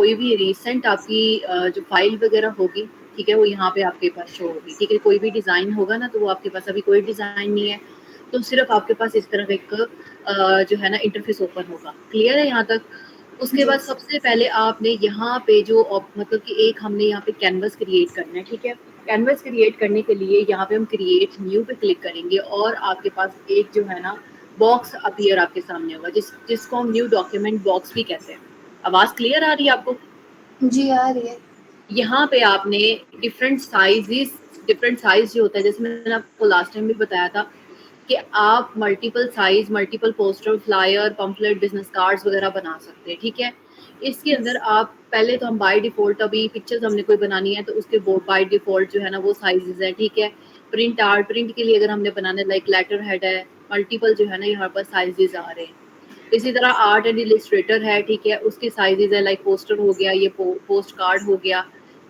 कोई भी रिसेंट आपकी जो फाइल वगैरह होगी, ठीक है, वो यहाँ पे आपके पास शो होगी। ठीक है, कोई भी डिज़ाइन होगा ना, तो वो आपके पास अभी कोई डिज़ाइन नहीं है, तो सिर्फ आपके पास इस तरह का एक जो है ना इंटरफेस ओपन होगा। क्लियर है यहाँ तक? उसके जी। बाद सबसे पहले आपने यहाँ पे जो मतलब कि एक हमने यहाँ पे कैनवस क्रिएट करना है। ठीक है, कैनवस क्रिएट करने के लिए यहाँ पे हम क्रिएट न्यू पे क्लिक करेंगे और आपके पास एक जो है ना बॉक्स अपीयर आपके सामने होगा, जिसको हम न्यू डॉक्यूमेंट बॉक्स भी कहते हैं। आवाज क्लियर आ रही है आपको? जी आ रही है। यहाँ पे आपने डिफरेंट साइज जो होता है, जैसे मैंने आपको लास्ट टाइम भी बताया था कि आप multiple size, multiple poster, flyer, pamphlet, business cards वगैरह बना सकते हैं। ठीक है, इसके अंदर आप पहले तो हम बाय डिफॉल्ट अभी पिक्चर्स हमने कोई बनानी है तो उसके बाय डिफॉल्ट जो है ना वो साइजेस है। ठीक है, प्रिंट के लिए अगर हमने बनाना है, लाइक लेटर हेड है, मल्टीपल जो है ना यहाँ पर साइजेस आ रहे हैं। इसी तरह आर्ट एंड इलिस्ट्रेटर है, ठीक है, उसके साइजेस है, लाइक पोस्टर हो गया, ये पोस्ट कार्ड हो गया।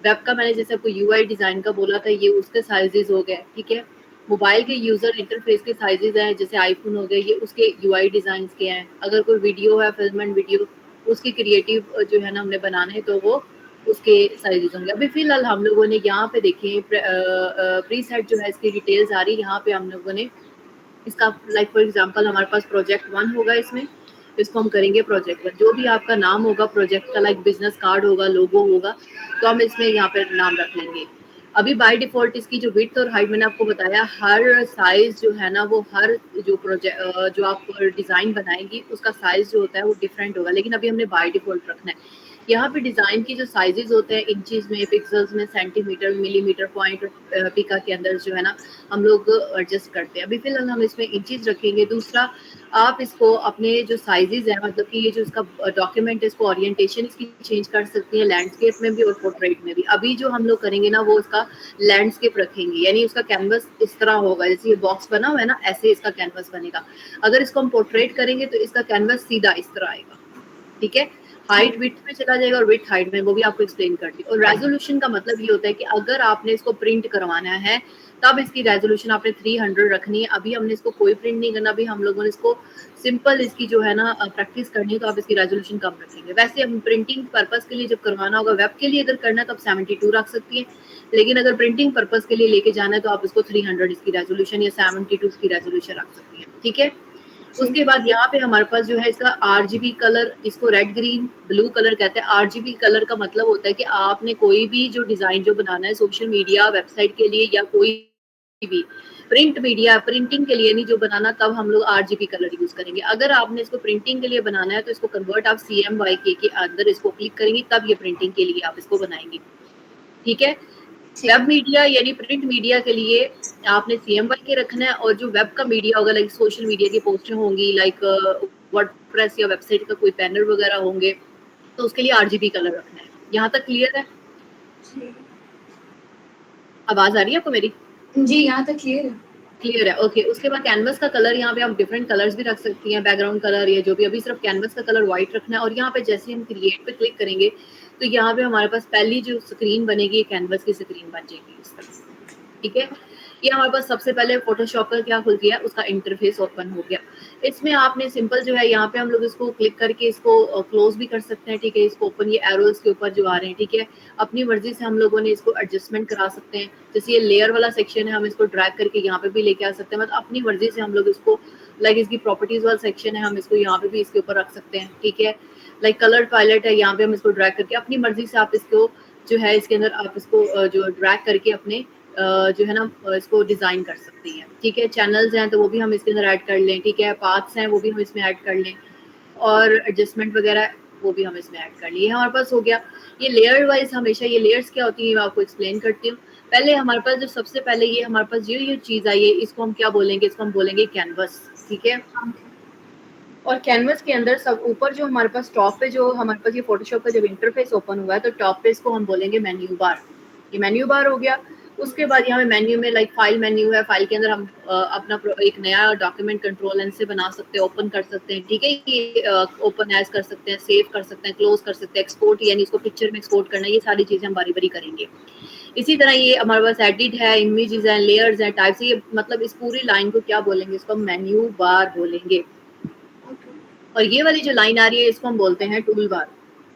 वेब का मैंने जैसे आपको यूआई डिजाइन का बोला था, ये उसके साइजेस हो गए। ठीक है, मोबाइल के यूजर इंटरफेस के साइजेस हैं, जैसे आईफोन हो गया, ये उसके यूआई डिजाइन के हैं। अगर कोई वीडियो है, फिल्म एंड वीडियो, उसकी क्रिएटिव जो है ना हमने बनाना है तो वो उसके साइजेस होंगे। अभी फिलहाल हम लोगों ने यहाँ पे देखे प्री सेट जो है इसकी डिटेल्स आ रही है यहाँ पे हम लोगों ने इसका, लाइक फॉर एग्जांपल हमारे पास प्रोजेक्ट 1 होगा, इसमें इसको हम करेंगे प्रोजेक्ट 1। जो भी आपका नाम होगा प्रोजेक्ट का, लाइक बिजनेस कार्ड होगा, लोगो होगा, तो हम इसमें यहाँ पे नाम रख लेंगे। अभी बाय डिफॉल्ट इसकी जो विड्थ और हाइट मैंने आपको बताया, हर साइज जो है ना वो हर जो प्रोजेक्ट जो आप डिजाइन बनाएंगी उसका साइज जो होता है वो डिफरेंट होगा, लेकिन अभी हमने बाय डिफॉल्ट रखना है। यहाँ पे डिजाइन की जो साइजेस होते हैं इंचेस में, पिक्सल्स में, सेंटीमीटर, मिलीमीटर, पॉइंट, पिका के अंदर जो है ना हम लोग एडजस्ट करते हैं। अभी फिलहाल हम इसमें इंचेस रखेंगे। दूसरा, आप इसको अपने जो साइजेस है, मतलब कि ये जो इसका डॉक्यूमेंट है, इसको ओरिएंटेशन इसकी चेंज कर सकती है, लैंडस्केप में भी और पोर्ट्रेट में भी। अभी जो हम लोग करेंगे ना वो इसका लैंडस्केप रखेंगे, यानी उसका कैनवस इस तरह होगा, जैसे ये बॉक्स बना हुआ है ना, ऐसे इसका कैनवस बनेगा। अगर इसको हम पोर्ट्रेट करेंगे तो इसका कैनवस सीधा इस तरह आएगा। ठीक है, हाइट विड्थ में चला जाएगा और विड्थ हाइट में, वो भी आपको एक्सप्लेन करती हूँ। और रेजोल्यूशन का मतलब ये होता है कि अगर आपने इसको प्रिंट करवाना है तब इसकी रेजोल्यूशन आपने 300 रखनी है। अभी हमने इसको कोई प्रिंट नहीं करना, अभी हम लोगों ने इसको सिंपल इसकी जो है ना प्रैक्टिस करनी है, तो आप इसकी रेजोल्यूशन कम रखेंगे। वैसे हम प्रिंटिंग पर्पज के लिए जब करवाना होगा, वेब के लिए अगर करना है तो आप 72 रख सकती हैं, लेकिन अगर प्रिंटिंग पर्पज के लिए लेके जाना है तो आप इसको 300 इसकी रेजोल्यूशन या 72 इसकी रेजोल्यूशन रख सकती हैं। ठीक है, जी। उसके बाद यहाँ पे हमारे पास जो है इसका आरजीबी कलर, इसको रेड ग्रीन ब्लू कलर कहते हैं। आरजीबी कलर का मतलब होता है कि आपने कोई भी जो डिजाइन जो बनाना है सोशल मीडिया, वेबसाइट के लिए या कोई भी प्रिंट मीडिया, प्रिंटिंग के लिए नहीं जो बनाना, तब हम लोग आरजीबी कलर यूज करेंगे। अगर आपने इसको प्रिंटिंग के लिए बनाना है तो इसको कन्वर्ट आप CMYK के अंदर इसको क्लिक करेंगे, तब ये प्रिंटिंग के लिए आप इसको बनाएंगे। ठीक है, ठीक वेब है। मीडिया यानी प्रिंट मीडिया के लिए आपने CMYK रखना है, और जो वेब का मीडिया होगा, लाइक सोशल मीडिया की पोस्टें होंगी, लाइक वर्डप्रेस या वेबसाइट का कोई बैनर वगैरह होंगे, तो उसके लिए आरजीबी कलर रखना है। यहाँ तक क्लियर है? जी। आवाज आ रही है आपको मेरी? जी यहाँ तक क्लियर है। क्लियर है, ओके। उसके बाद कैनवस का कलर, यहाँ पे आप डिफरेंट कलर्स भी रख सकती हैं, बैकग्राउंड कलर या जो भी। अभी सिर्फ कैनवस का कलर व्हाइट रखना है, और यहाँ पे जैसे हम क्रिएट पे क्लिक करेंगे तो यहाँ पे हमारे पास पहली जो स्क्रीन बनेगी कैनवस की स्क्रीन बन जाएगी इस तरह। ठीक है, ये हमारे पास सबसे पहले फोटोशॉप का क्या खुल गया, उसका इंटरफेस ओपन हो गया। इसमें आपने सिंपल जो है यहाँ पे हम लोग इसको क्लिक करके इसको क्लोज भी कर सकते हैं। ठीक है, इसको ओपन, ये एरोज के ऊपर जो आ रहे हैं, ठीक है, अपनी मर्जी से हम लोगों ने इसको एडजस्टमेंट करा सकते हैं। जैसे ये लेयर वाला सेक्शन है, हम इसको ड्रैग करके यहाँ पे भी लेके आ सकते हैं, मतलब अपनी मर्जी से हम लोग इसको, लाइक इसकी प्रॉपर्टीज वाला सेक्शन है, हम इसको यहाँ पे भी इसके ऊपर रख सकते हैं। ठीक है, लाइक कलर पैलेट है, यहाँ पे हम इसको ड्रैग करके अपनी मर्जी से आप इसको जो है इसके अंदर आप इसको जो ड्रैग करके अपने जो है ना इसको डिजाइन कर सकती हैं। ठीक है, चैनल्स हैं तो वो भी हम इसके अंदर ऐड कर लें। ठीक है, पाथ्स हैं वो भी हम इसमें ऐड कर लें, और एडजस्टमेंट वगैरह वो भी हम इसमें ऐड कर लिए। हमारे पास हो गया ये लेयर वाइज। हमेशा ये लेयर्स क्या होती है मैं आपको एक्सप्लेन करती हूँ। पहले हमारे पास जो सबसे पहले ये हमारे पास ये चीज आई है, इसको हम क्या बोलेंगे, इसको हम बोलेंगे कैनवस। ठीक है, और कैनवस के अंदर सब ऊपर जो हमारे पास टॉप पे जो हमारे पास ये फोटोशॉप का जब इंटरफेस ओपन हुआ है तो टॉप पे इसको हम बोलेंगे मेन्यू बार। ये मेन्यू बार हो गया। उसके बाद यहाँ मेन्यू में लाइक फाइल मेन्यू है, फाइल के अंदर हम अपना एक नया डॉक्यूमेंट कंट्रोल एन से बना सकते हैं, ओपन कर सकते हैं। ठीक है, ये ओपन एज कर सकते हैं, सेव कर सकते हैं, क्लोज कर सकते हैं, एक्सपोर्ट यानी इसको पिक्चर में एक्सपोर्ट करना, ये सारी चीजें हम बारी बारी करेंगे। इसी तरह ये हमारे पास एडिट है, इमेजेस हैं, लेयर्स हैं, टाइप्स। ये मतलब इस पूरी लाइन को क्या बोलेंगे, इसको हम मेन्यू बार बोलेंगे। और ये वाली जो लाइन आ रही है इसको हम बोलते हैं टूल बार।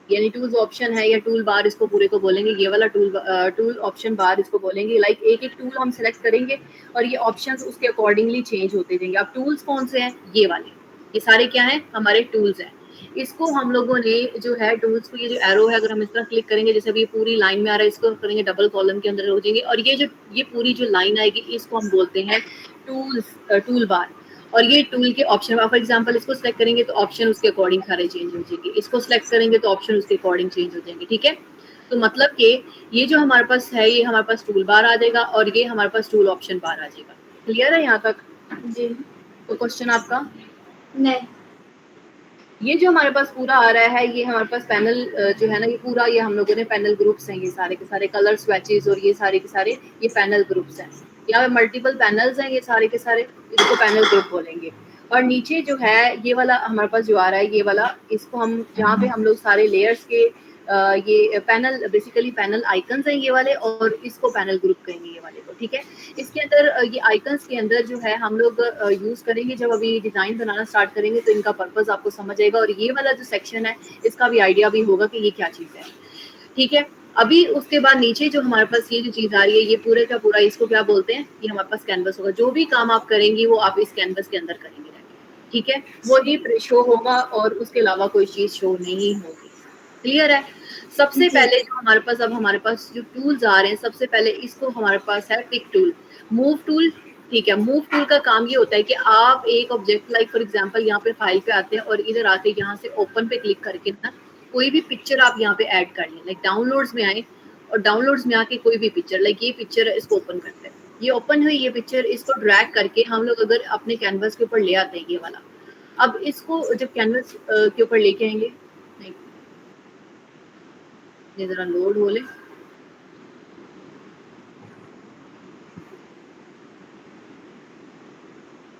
यानी टूल्स ऑप्शन है या टूल बार इसको पूरे को बोलेंगे, ये वाला टूल ऑप्शन बार इसको बोलेंगे। लाइक एक एक टूल हम सेलेक्ट करेंगे और ये ऑप्शंस उसके अकॉर्डिंगली चेंज होते जाएंगे। अब टूल्स कौन से हैं, ये वाले, ये सारे क्या हैं, हमारे टूल्स हैं। इसको हम लोगों ने जो है टूल्स को, ये जो एरो है अगर हम इस तरह क्लिक करेंगे, जैसे अभी ये पूरी लाइन में आ रहा है, इसको करेंगे डबल कॉलम के अंदर हो जाएंगे, और ये पूरी जो लाइन आएगी इसको हम बोलते हैं टूल बार। और ये टूल के ऑप्शन, फॉर एग्जांपल इसको सिलेक्ट करेंगे तो ऑप्शन उसके अकॉर्डिंग सारे चेंज हो जाएंगे, इसको सिलेक्ट करेंगे तो ऑप्शन उसके अकॉर्डिंग चेंज हो जाएंगे, ठीक है। तो मतलब कि ये जो हमारे पास है, ये हमारे पास टूल बार आ जाएगा और ये हमारे पास टूल ऑप्शन बार आ जाएगा। क्लियर है यहाँ तक? जी। तो क्वेश्चन आपका? नहीं। ये जो हमारे पास पूरा आ रहा है, ये हमारे पास पैनल जो है ना, ये पूरा, ये हम लोगों ने पैनल ग्रुप्स हैं, ये सारे के सारे कलर स्वैचेस और ये सारे के सारे ये पैनल ग्रुप्स हैं। यहाँ पे मल्टीपल पैनल्स हैं, ये सारे के सारे, इसको पैनल ग्रुप बोलेंगे। और नीचे जो है ये वाला हमारे पास जो आ रहा है, ये वाला, इसको हम, जहाँ पे हम लोग सारे लेयर्स के ये पैनल, बेसिकली पैनल आइकन्स हैं ये वाले, और इसको पैनल ग्रुप कहेंगे ये वाले को, ठीक है। इसके अंदर ये आइकन्स के अंदर जो है हम लोग यूज करेंगे, जब अभी डिजाइन बनाना स्टार्ट करेंगे तो इनका पर्पस आपको समझ आएगा, और ये वाला जो सेक्शन है इसका भी आइडिया भी होगा कि ये क्या चीज है, ठीक है। अभी उसके बाद नीचे जो हमारे पास ये जो चीज आ रही है, ये पूरे का पूरा, इसको क्या बोलते हैं, ये हमारे पास कैनवस होगा। जो भी काम आप करेंगे वो आप इस कैनवस के अंदर करेंगे, ठीक है। वो ही शो होगा और उसके अलावा कोई चीज शो नहीं होगी। क्लियर है? सबसे पहले जो हमारे पास, अब हमारे पास जो टूल्स आ रहे हैं, सबसे पहले इसको हमारे पास है टिक टूल, मूव टूल, ठीक है। मूव टूल का काम ये होता है कि आप एक ऑब्जेक्ट, लाइक फॉर एग्जांपल यहाँ पे फाइल पे आते हैं और इधर आके यहाँ से ओपन पे क्लिक करके ना कोई भी पिक्चर आप यहाँ पे ऐड कर लें। लाइक डाउनलोड्स में आए और डाउनलोड्स में आके कोई भी पिक्चर, लाइक ये पिक्चर है, इसको ओपन करते हैं। ये ओपन हुई ये पिक्चर, इसको ड्रैग करके हम लोग अगर अपने कैनवस के ऊपर ले आते हैं, ये वाला, अब इसको जब कैनवस के ऊपर लेके आएंगे, नहीं, ये जरा लोड हो ले,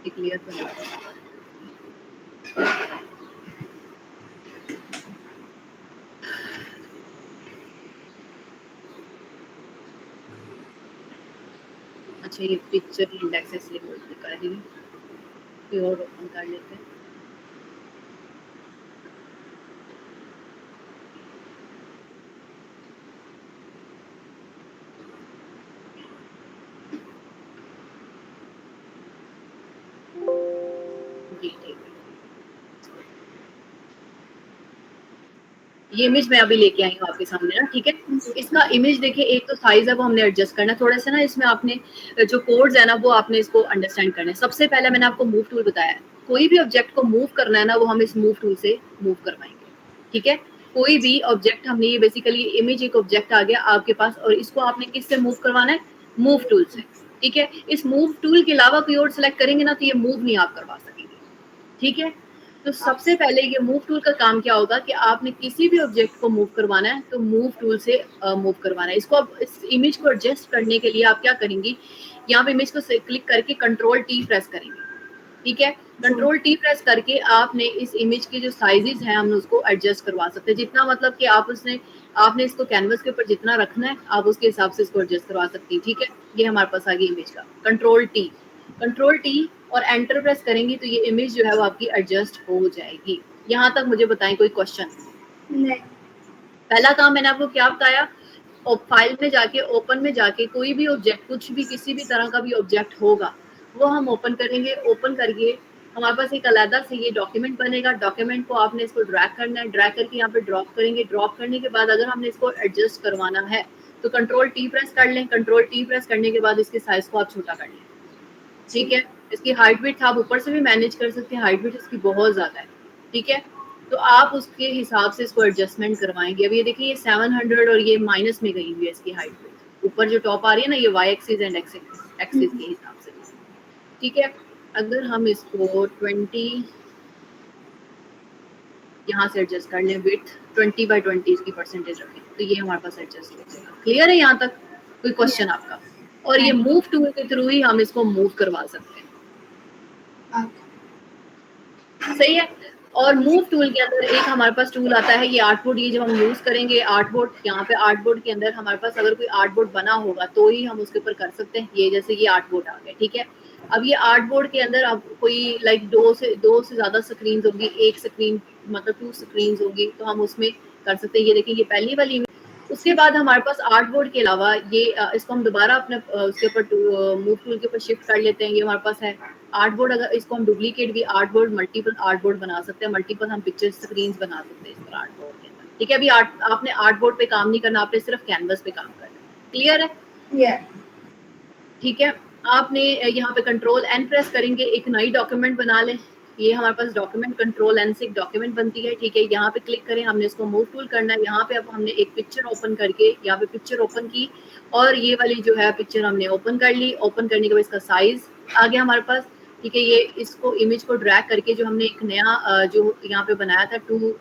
क्लियर तो नहीं। अच्छा, ये पिक्चर इंडेक्स इसलिए दिखा रही है, कोई और ओपन कर लेते हैं। जी ठीक है, ये इमेज मैं अभी लेके आई हूँ आपके सामने ना, ठीक है। इसका इमेज देखिए, एक तो साइज है वो हमने एडजस्ट करना है थोड़ा सा ना, इसमें आपने जो कोड्स है ना वो आपने इसको अंडरस्टैंड करना है। सबसे पहले मैंने आपको मूव टूल बताया है, कोई भी ऑब्जेक्ट को मूव करना है ना, वो हम इस मूव टूल से मूव करवाएंगे, ठीक है। कोई भी ऑब्जेक्ट, हमने ये बेसिकली इमेज, एक ऑब्जेक्ट आ गया आपके पास और इसको आपने किससे मूव करवाना है, मूव टूल से, ठीक है। इस मूव टूल के अलावा कोई और सिलेक्ट करेंगे ना तो ये मूव नहीं आप करवा सकेंगे, ठीक है। तो सबसे पहले ये मूव टूल का काम क्या होगा कि आपने किसी भी ऑब्जेक्ट को मूव करवाना है तो मूव टूल से मूव करवाना है। इसको अब इस इमेज को एडजस्ट करने के लिए आप क्या करेंगी, यहाँ पे इमेज को क्लिक करके कंट्रोल टी प्रेस करेंगे, ठीक है। कंट्रोल टी प्रेस करके आपने इस इमेज के जो साइजेस हैं हम उसको एडजस्ट करवा सकते हैं, जितना मतलब कि आपने इसको कैनवस के ऊपर जितना रखना है आप उसके हिसाब से इसको एडजस्ट करवा सकती है, ठीक है। ये हमारे पास आ गई इमेज का कंट्रोल टी और एंटर प्रेस करेंगी तो ये इमेज जो है वो आपकी एडजस्ट हो जाएगी। यहाँ तक मुझे बताएं कोई क्वेश्चन? नहीं। पहला काम मैंने आपको क्या बताया, फाइल में जाके, ओपन में जाके कोई भी ऑब्जेक्ट, कुछ भी किसी भी तरह का भी ऑब्जेक्ट होगा वो हम ओपन करेंगे। ओपन करके हमारे पास एक अलग से ये डॉक्यूमेंट बनेगा, डॉक्यूमेंट को आपने इसको ड्रैग करना है, ड्रैग करके यहाँ पे ड्रॉप करेंगे। ड्रॉप करने के बाद अगर हमने इसको एडजस्ट करवाना है तो कंट्रोल टी प्रेस कर लें। कंट्रोल टी प्रेस करने के बाद इसके साइज को आप छोटा कर लें, ठीक है। इसकी हाइट विड्थ आप ऊपर से भी मैनेज कर सकते हैं, हाइट विड्थ इसकी बहुत ज्यादा है, ठीक है। तो आप उसके हिसाब से इसको एडजस्टमेंट करवाएंगे। अब ये देखिए, ये 700 और ये माइनस में गई हुई है इसकी हाइट विड्थ, ऊपर जो टॉप आ रही है ना, ये वाई एक्सिस एंड एक्सिस के हिसाब से, ठीक है। अगर हम इसको 20 यहाँ से एडजस्ट कर लें, विड्थ 20/20 इसकी परसेंटेज रखें तो ये हमारे पास एडजस्ट हो जाएगा। क्लियर है यहाँ तक? कोई क्वेश्चन आपका? और ये मूव टूल के थ्रू ही हम इसको मूव करवा सकते हैं, सही है। और मूव टूल के अंदर एक हमारे पास टूल आता है, ये आर्टबोर्ड, ये जब हम यूज करेंगे आर्टबोर्ड, यहाँ पे आर्टबोर्ड के अंदर हमारे पास अगर कोई आर्टबोर्ड बना होगा तो ही हम उसके ऊपर कर सकते हैं। ये जैसे ये आर्टबोर्ड आ गया, ठीक है। अब ये आर्टबोर्ड के अंदर अब कोई लाइक दो से ज्यादा स्क्रीन होगी, एक स्क्रीन मतलब 2 स्क्रीन होगी, तो हम उसमें कर सकते हैं। ये देखिए ये पहली वाली इमेज। उसके बाद हमारे पास आर्ट बोर्ड के अलावा ये इसको हम दोबारा अपने उसके ऊपर मूव टूल के ऊपर शिफ्ट कर लेते हैं। ये हमारे पास है आर्ट बोर्ड। अगर इसको हम डुप्लीकेट भी art board multiple art board बना सकते हैं, मल्टीपल हम पिक्चर स्क्रीन बना सकते हैं इस पर आर्ट बोर्ड के अंदर। ठीक है, अभी आपने आर्ट बोर्ड पे काम नहीं करना, आपने सिर्फ कैनवस पे काम करना है। क्लियर है? ठीक है, आपने यहाँ पे कंट्रोल एन प्रेस करेंगे, एक नई डॉक्यूमेंट बना लें। ये हमारे पास डॉक्यूमेंट कंट्रोल एन से एक डॉक्यूमेंट बनती है। ठीक है, यहाँ पे क्लिक करें, हमने इसको मूव टूल करना है। यहाँ पे अब हमने एक पिक्चर ओपन करके यहाँ पे पिक्चर ओपन की और ये वाली जो है पिक्चर हमने ओपन कर ली। ओपन करने के बाद इसका साइज आ गया हमारे पास। ठीक है, ये इसको इमेज को ड्रैग करके जो हमने एक नया जो यहाँ पे बनाया था टू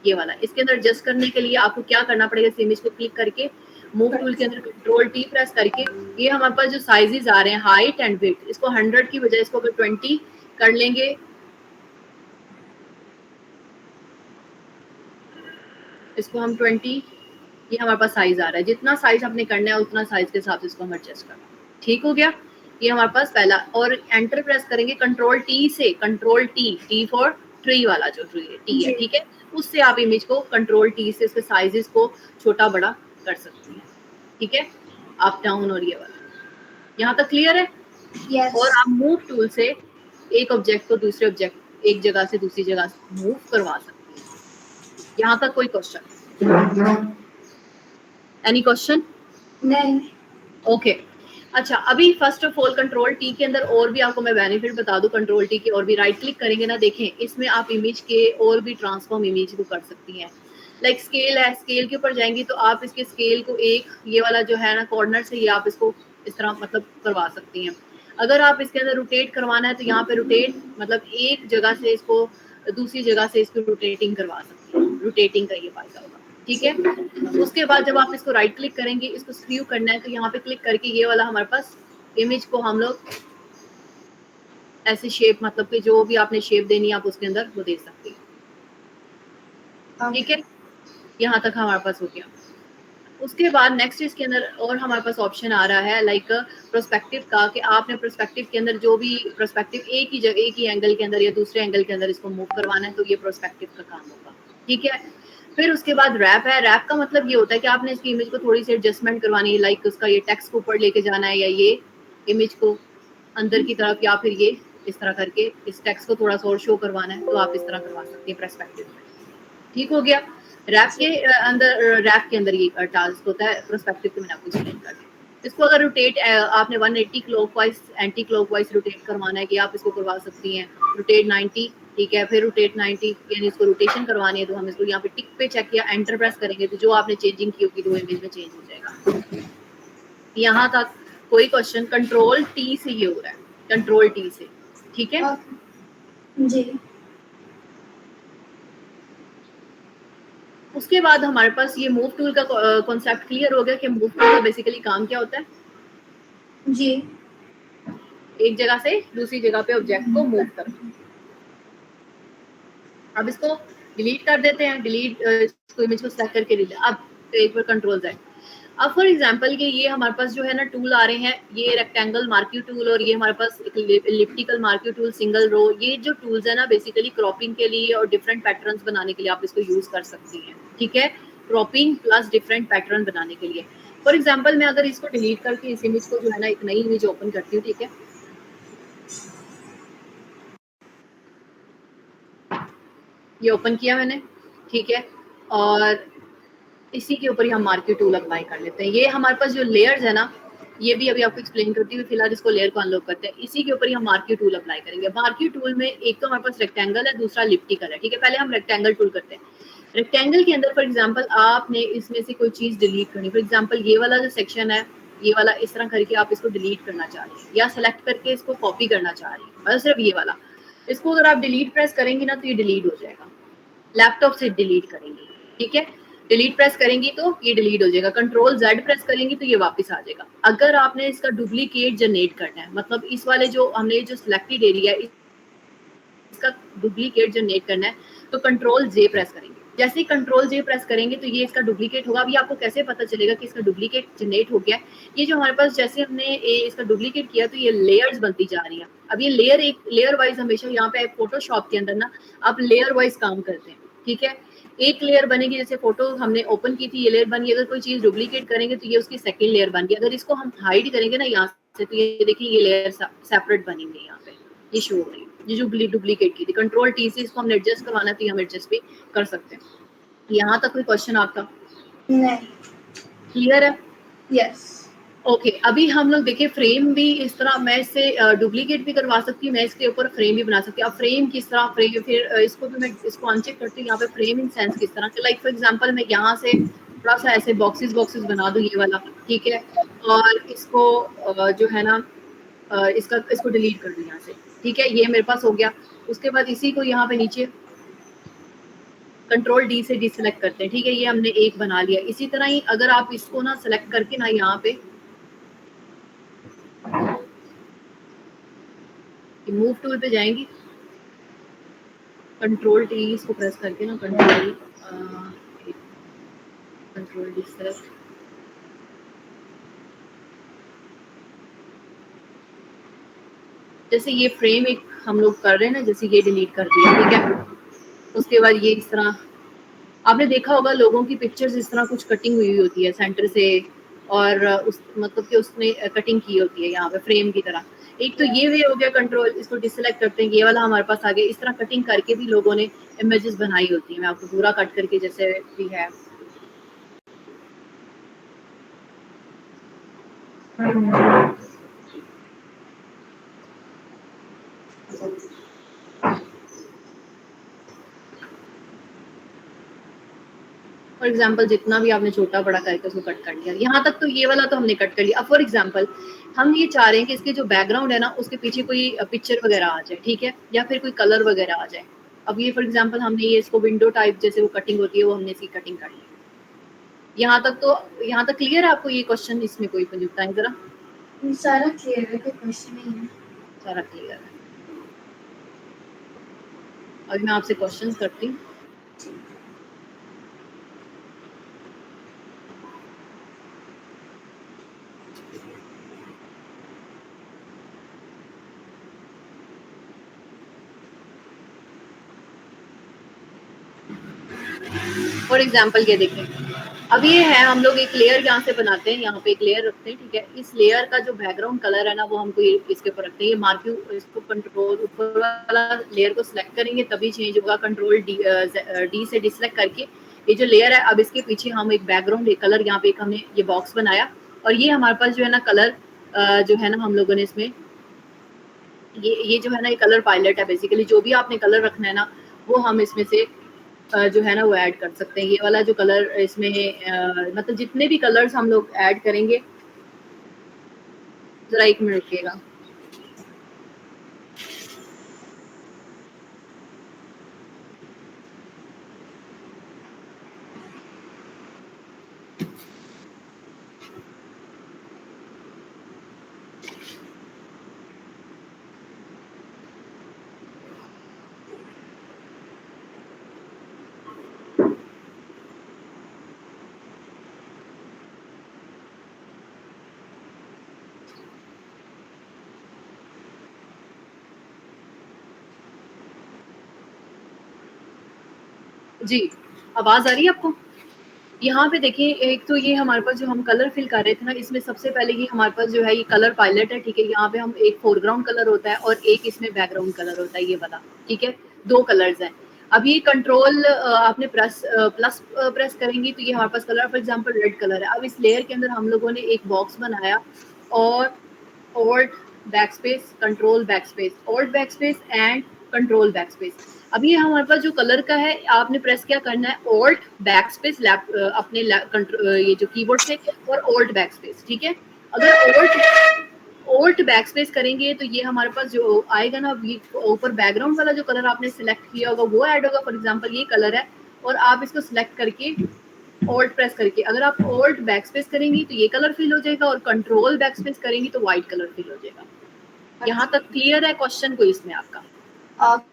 ये वाला, इसके अंदर एडजस्ट करने के लिए आपको क्या करना पड़ेगा, इस इमेज को क्लिक करके मूव टूल के अंदर कंट्रोल टी प्रेस करके ये हमारे पास जो साइजेस आ रहे हैं हाइट एंड विड्थ, इसको 100 की बजाय इसको अगर 20 कर लेंगे, इसको हम 20, ये हमारे पास साइज आ रहा है। जितना साइज आपने करना है उतना साइज के हिसाब से इसको हम एडजस्ट करना। ठीक हो गया, ये हमारे पास पहला। और एंटर प्रेस करेंगे कंट्रोल टी से, कंट्रोल टी फॉर ट्री वाला जो ट्री है टी है। ठीक है, उससे आप इमेज को कंट्रोल टी से इसके साइजेस को छोटा बड़ा कर सकते हैं। ठीक है, अप डाउन और ये वाला। यहाँ तक क्लियर है? yes. और आप मूव टूल से एक ऑब्जेक्ट को दूसरे ऑब्जेक्ट एक जगह से दूसरी जगह मूव करवा सकते हैं। यहाँ तक कोई क्वेश्चन? Any question? नहीं। ओके अच्छा, अभी first of all control T के अंदर और भी आपको मैं बेनिफिट बता दूं। कंट्रोल टी के और भी राइट क्लिक करेंगे ना, देखें इसमें आप इमेज के और भी ट्रांसफॉर्म इमेज को कर सकती हैं। लाइक स्केल है, स्केल के ऊपर जाएंगी तो आप इसके स्केल को एक ये वाला जो है ना कॉर्नर से ये आप इसको इस तरह मतलब करवा सकती हैं। अगर आप इसके अंदर रोटेट करवाना है तो यहाँ पे रोटेट मतलब एक जगह से इसको दूसरी जगह से इसको रोटेटिंग करवा सकती हैं। रोटेटिंग का ये फायदा होगा। ठीक है, उसके बाद जब आप इसको राइट क्लिक करेंगे, इसको स्क्रू करना है तो यहाँ पे क्लिक करके ये वाला हमारे पास इमेज को हम लोग ऐसे शेप मतलब कि जो भी आपने शेप देनी है आप उसके अंदर वो दे सकते हैं। ठीक है, यहाँ तक हमारे पास हो गया। उसके बाद नेक्स्ट इसके अंदर और हमारे पास ऑप्शन आ रहा है लाइक प्रोस्पेक्टिव का, कि आपने प्रोस्पेक्टिव के अंदर जो भी प्रोस्पेक्टिव एक ही जगह एक ही एंगल के अंदर या दूसरे एंगल के अंदर इसको मूव करवाना है तो ये प्रोस्पेक्टिव का काम होगा। ठीक है, फिर उसके बाद रैप है। रैप का मतलब ये होता है कि आपने इसकी इमेज को थोड़ी सी एडजस्टमेंट करवानी है, लाइक उसका ये टेक्स्ट को ऊपर लेके जाना है या ये इमेज को अंदर की तरफ या फिर ये इस तरह करके इस टेक्स्ट को थोड़ा सा और शो करवाना है तो आप इस तरह करवा सकते हैं पर्सपेक्टिव में। ठीक हो गया। रैप के अंदर ये टास्क होता है, पर्सपेक्टिव को मैंने आपको एक्सप्लेन कर दिया। इसको अगर रोटेट आपने 180 क्लॉकवाइज एंटी क्लॉकवाइज रोटेट करवाना है कि आप इसको करवा सकती हैं रोटेट 90। ठीक है, फिर रोटेट 90 यानी इसको रोटेशन करवानी है तो हम इसको यहाँ पे टिक पे चेक किया, एंटर प्रेस करेंगे तो जो आपने चेंजिंग की होगी वो इमेज में चेंज हो जाएगा। यहाँ तक कोई क्वेश्चन? कंट्रोल टी से ये हो रहा है, कंट्रोल टी से। ठीक है जी। उसके बाद हमारे पास ये मूव टूल का कॉन्सेप्ट क्लियर हो गया कि मूव टूल का बेसिकली काम क्या होता है। जी, एक जगह से दूसरी जगह पे ऑब्जेक्ट को मूव करना। अब इसको डिलीट कर देते हैं, डिलीट इसको इमेज को सेलेक्ट करके डिलीट। अब एक बार कंट्रोल Z। अब फॉर एग्जांपल कि ये हमारे पास जो है ना टूल आ रहे हैं, ये रेक्टेंगल मार्क्यू टूल और ये हमारे पास elliptical marquee tool, single row, ये जो टूल्स है ना बेसिकली क्रॉपिंग के लिए और डिफरेंट पैटर्न्स बनाने के लिए आप इसको यूज कर सकती हैं। ठीक है, क्रॉपिंग प्लस डिफरेंट पैटर्न बनाने के लिए। फॉर एग्जाम्पल मैं अगर इसको डिलीट करके इस इमेज को जो है ना एक नई इमेज ओपन करती हूँ। ठीक है, ये ओपन किया मैंने। ठीक है, और इसी के ऊपर ही हम मार्क्यू टूल अप्लाई कर लेते हैं। ये हमारे पास जो लेयर्स है ना, ये भी अभी आपको एक्सप्लेन करती हूँ। फिलहाल इसको लेयर को अनलॉक करते हैं। इसी के ऊपर ही हम मार्क्यू टूल अप्लाई करेंगे। मार्क्यू टूल में एक तो हमारे पास रेक्टेंगल है, दूसरा एलिप्टिकल है। ठीक है, पहले हम रेक्टेंगल टूल करते हैं। रेक्टेंगल के अंदर फॉर एग्जांपल आपने इसमें से कोई चीज डिलीट करनी, फॉर एग्जांपल ये वाला जो सेक्शन है ये वाला इस तरह करके आप इसको डिलीट करना चाह रहे हैं या सेलेक्ट करके इसको कॉपी करना चाह रहे हैं, मतलब सिर्फ ये वाला। इसको अगर आप डिलीट प्रेस करेंगे ना तो ये डिलीट हो जाएगा। लैपटॉप से डिलीट करेंगे। ठीक है, डिलीट प्रेस करेंगी तो ये डिलीट हो जाएगा। कंट्रोल Z प्रेस करेंगी तो ये वापस आ जाएगा। अगर आपने इसका डुप्लीकेट जनरेट करना है, मतलब इस वाले जो हमने जो सिलेक्टेड एरिया है इसका डुप्लीकेट जनरेट करना है तो कंट्रोल J प्रेस करेंगे। जैसे ही कंट्रोल J प्रेस करेंगे तो ये इसका डुप्लीकेट होगा। अभी आपको कैसे पता चलेगा कि इसका डुप्लीकेट जनरेट हो गया? ये जो हमारे पास जैसे हमने इसका डुप्लीकेट किया तो ये लेयर्स बनती जा रही है। अब ये लेयर एक लेयर वाइज हमेशा यहाँ पे फोटोशॉप के अंदर ना आप लेयर वाइज काम करते हैं। ठीक है। एक लेयर बनेगी, जैसे फोटो हमने ओपन की थी, ये लेयर बन गई। अगर कोई चीज डुप्लीकेट करेंगे तो ये उसकी सेकंड लेयर बन गई। अगर इसको हम हाइड करेंगे ना यहाँ से, तो ये देखिए ये लेयर सेपरेट बनेंगे, यहाँ पे ये शो हो रही है, ये जो डुप्लीकेट की थी। कंट्रोल टी से इसको हमने एडजस्ट करवाना तो हम एडजस्ट भी कर सकते हैं। यहाँ तक कोई क्वेश्चन आपका? नहीं। क्लियर है? यस। ओके अभी हम लोग देखिए फ्रेम भी इस तरह मैं इससे डुप्लीकेट भी करवा सकती हूँ, मैं इसके ऊपर फ्रेम भी बना सकती हूँ। अब फ्रेम किस तरह, फ्रेम फिर इसको भी मैं इसको अनचेक करती हूँ यहाँ पे। फ्रेम इन सेंस किस तरह के, लाइक फॉर एग्जांपल मैं यहाँ से थोड़ा सा ऐसे बॉक्सेस बना दूँ, ये वाला, ठीक है। और इसको जो है ना इसको डिलीट कर दूँ यहाँ से, ठीक है। ये मेरे पास हो गया। उसके बाद इसी को यहाँ पे नीचे कंट्रोल डी से डिसलेक्ट करते हैं, ठीक है। ये हमने एक बना लिया। इसी तरह ही अगर आप इसको ना सेलेक्ट करके ना यहाँ पे मूव टूल पे जाएंगी, कंट्रोल टी इसको प्रेस करके ना कंट्रोल डी सेलेक्ट, जैसे ये फ्रेम एक हम लोग कर रहे हैं ना, जैसे ये डिलीट कर दिया, ठीक है। उसके बाद ये इस तरह आपने देखा होगा लोगों की पिक्चर्स इस तरह कुछ कटिंग हुई होती है सेंटर से, और उस मतलब कि उसने कटिंग की होती है यहाँ पे फ्रेम की तरह। एक तो ये वे हो गया कंट्रोल, इसको डिसलेक्ट करते हैं, ये वाला हमारे पास आ गया। इस तरह कटिंग करके भी लोगों ने इमेजेस बनाई होती है। मैं आपको पूरा कट करके जैसे भी है फॉर एग्जाम्पल जितना भी आपने छोटा बड़ा करके उसको कट कर लिया। यहाँ तक तो ये वाला तो हमने कट कर लिया। अब फॉर एग्जाम्पल हम ये चाह रहे हैं कि इसके जो बैकग्राउंड है ना उसके पीछे कोई पिक्चर वगैरह आ जाए, ठीक है, या फिर कोई कलर वगैरह आ जाए। अब ये फॉर एग्जाम्पल हमने ये इसको विंडो टाइप जैसे वो कटिंग होती है वो हमने इसकी कटिंग कर ली। यहाँ तक क्लियर है आपको ये क्वेश्चन? इसमें कोई पंजुता है जरा? सारा क्लियर है, कोई क्वेश्चन नहीं है। सारा क्लियर है। अभी मैं आपसे क्वेश्चन करती हूँ। फॉर एग्जाम्पल ये देखें, अब ये है हम लोग एक लेयर यहाँ से बनाते हैं, यहाँ पे एक लेयर रखते हैं, ठीक है। इस लेयर का जो बैकग्राउंड कलर है ना वो हमको ये इसके ऊपर रखते हैं। ये मार्क्यू इसको कंट्रोल ऊपर वाला लेयर को सिलेक्ट करेंगे तभी चेंज होगा। कंट्रोल डी से डिसलेक्ट करके ये जो लेयर है, अब इसके पीछे हम एक बैकग्राउंड एक कलर यहाँ पे एक हमने ये बॉक्स बनाया, और ये हमारे पास जो है ना कलर जो है ना हम लोगों ने इसमें ये जो है ना ये कलर पायलट है। बेसिकली जो भी आपने कलर रखना है ना वो हम इसमें से जो है ना वो ऐड कर सकते हैं। ये वाला जो कलर इसमें मतलब जितने भी कलर्स हम लोग ऐड करेंगे, जरा एक मिनट रुकिएगा। जी आवाज आ रही है आपको? यहाँ पे देखिए, एक तो ये हमारे पास जो हम कलर फिल कर रहे थे ना, इसमें सबसे पहले ये हमारे पास जो है ये कलर पायलट है, ठीक है। यहाँ पे हम एक फोरग्राउंड कलर होता है और एक इसमें बैकग्राउंड कलर होता है, ये वाला, ठीक है। दो कलर्स हैं। अब ये कंट्रोल आपने प्लस प्रेस करेंगी तो ये हमारे पास colour for example red colour है। अब इस लेयर के अंदर हम लोगों ने एक बॉक्स बनाया और alt backspace, control backspace, alt backspace and control backspace. अब ये हमारे पास जो कलर का है, आपने प्रेस क्या करना है, ऑल्ट बैकस्पेस अपने ये जो कीबोर्ड से और ऑल्ट बैकस्पेस, ठीक है। अगर ऑल्ट बैकस्पेस करेंगे तो ये हमारे पास जो आएगा ना, ऊपर बैकग्राउंड वाला जो कलर आपने सिलेक्ट किया होगा वो ऐड होगा। फॉर एग्जांपल ये कलर है और आप इसको सिलेक्ट करके ऑल्ट प्रेस करके अगर आप ऑल्ट बैकस्पेस करेंगी तो ये कलर फिल हो जाएगा, और कंट्रोल बैकस्पेस करेंगी तो व्हाइट कलर फिल हो जाएगा। यहाँ तक क्लियर है क्वेश्चन कोई इसमें आपका?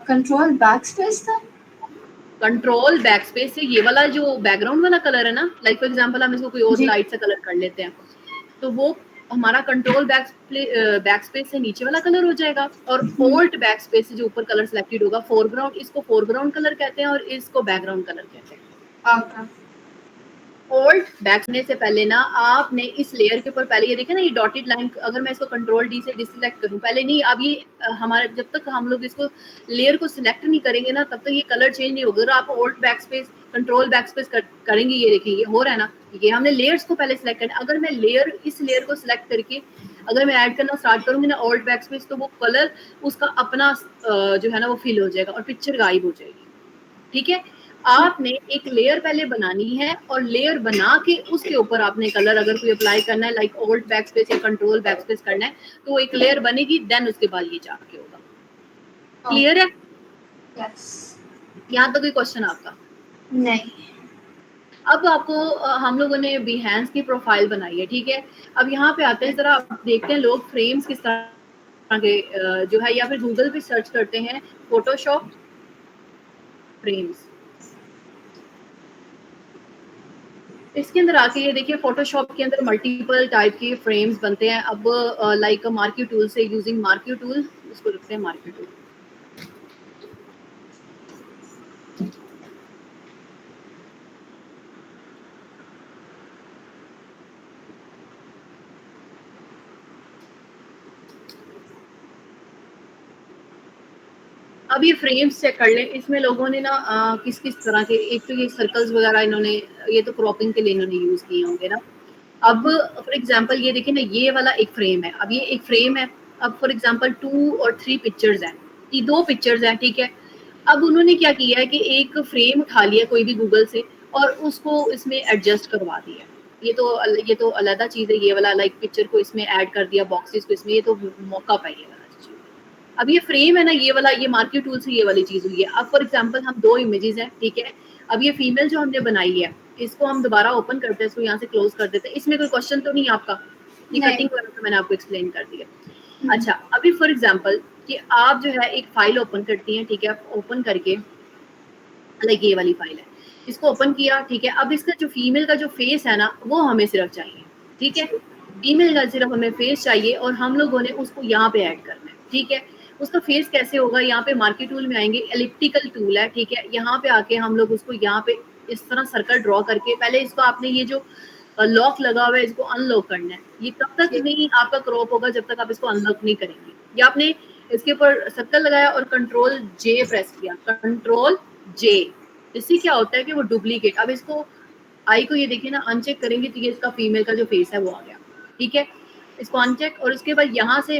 कंट्रोल बैकस्पेस था। कंट्रोल बैकस्पेस से ये वाला जो बैकग्राउंड वाला कलर है ना, लाइक फॉर एग्जांपल हम इसको कोई और लाइट सा कलर कर लेते हैं, तो वो हमारा कंट्रोल बैक स्पेस से नीचे वाला कलर हो जाएगा और ओल्ट बैक स्पेस से जो ऊपर कलर सिलेक्टेड होगा फोरग्राउंड, इसको फोरग्राउंड कलर कहते हैं और इसको बैकग्राउंड कलर कहते हैं। ओके ओल्ड बैक करने से पहले ना आपने इस लेयर के ऊपर पहले ये देखे ना ये डॉटेड लाइन, अगर मैं इसको कंट्रोल डी से डिसलेक्ट करूं पहले नहीं, अब ये हमारे जब तक हम लोग इसको लेयर को सिलेक्ट नहीं करेंगे ना तब तक ये कलर चेंज नहीं होगा। अगर आप old back space control back space करेंगे, ये देखिए ये हो रहा है ना, ये हमने लेयर्स को पहले सिलेक्ट करना। अगर मैं इस लेयर को सिलेक्ट करके अगर मैं ऐड करना स्टार्ट करूंगी ना ओल्ड बैक स्पेस, तो वो कलर उसका अपना जो है ना वो फिल हो जाएगा और पिक्चर गायब हो जाएगी। ठीक है, आपने एक लेयर पहले बनानी है और लेयर बना के उसके ऊपर आपने कलर अगर कोई अप्लाई करना है लाइक ओल्ड बैक स्पेस या कंट्रोल बैक स्पेस करना है तो वो एक लेयर बनेगी, देन उसके बाद ये जाके होगा। क्लियर है? यस। यहाँ तो कोई क्वेश्चन आपका नहीं। अब आपको हम लोगों ने बिहेंस की प्रोफाइल बनाई है, ठीक है। अब यहाँ पे आते हैं, जरा देखते हैं लोग फ्रेम्स किस तरह के जो है, या फिर गूगल पे सर्च करते हैं फोटोशॉप फ्रेम्स। इसके अंदर आके ये देखिए फोटोशॉप के अंदर मल्टीपल टाइप के फ्रेम्स बनते हैं। अब लाइक मार्क्यू टूल से यूजिंग मार्क्यू टूल, इसको लिखते हैं मार्क्यू टूल। अब ये फ्रेम्स चेक कर लें, इसमें लोगों ने ना किस किस तरह के, एक तो ये सर्कल्स वगैरह इन्होंने, ये तो क्रॉपिंग के लिए इन्होंने यूज किए होंगे ना। अब फॉर एग्जांपल ये देखिए ना, ये वाला एक फ्रेम है, अब ये एक फ्रेम है। अब फॉर एग्जांपल 2 और 3 पिक्चर्स हैं, ये 2 पिक्चर्स हैं, ठीक है। अब उन्होंने क्या किया है कि एक फ्रेम उठा लिया कोई भी गूगल से और उसको इसमें एडजस्ट करवा दिया। ये तो अलग चीज है, ये वाला लाइक पिक्चर को इसमें ऐड कर दिया, बॉक्सेस को इसमें, ये तो मौका पाई है। अब ये फ्रेम है ना, ये वाला, ये मार्क्यू टूल से ये वाली चीज हुई है। अब फॉर एग्जांपल हम 2 इमेजेस हैं, ठीक है। अब ये फीमेल जो हमने बनाई है, इसको हम दोबारा ओपन करते हैं, इसको यहाँ से क्लोज कर देते हैं। इसमें कोई क्वेश्चन तो नहीं आपका? ये कटिंग वाला तो मैंने आपको एक्सप्लेन कर दिया। अच्छा, अभी फॉर एग्जांपल कि आप जो है एक फाइल ओपन करती हैं, ठीक है। आप ओपन करके लाइक ये वाली फाइल है, इसको ओपन किया, ठीक है। अब इसका जो फीमेल का जो फेस है ना वो हमें सिर्फ चाहिए, ठीक है। फीमेल का सिर्फ हमें फेस चाहिए और हम लोगों ने उसको यहाँ पे ऐड करना है, ठीक है। उसका फेस कैसे होगा, यहाँ पे मार्क्यू टूल में आएंगे, एलिप्टिकल टूल है, ठीक है। यहाँ पे आके हम लोग उसको यहाँ पे इस तरह सर्कल ड्रॉ करके, पहले इसको आपने ये जो लॉक लगा हुआ है इसको अनलॉक करना है। ये तब तक नहीं आपका क्रॉप होगा जब तक आप इसको अनलॉक नहीं करेंगे। या आपने इसके ऊपर सर्कल लगाया और कंट्रोल जे प्रेस किया, कंट्रोल जे, इससे क्या होता है कि वो डुप्लीकेट, अब इसको आई को ये देखिए ना अनचेक करेंगे तो ये इसका फीमेल का जो फेस है वो आ गया, ठीक है। इसको अनचेक और उसके बाद यहाँ से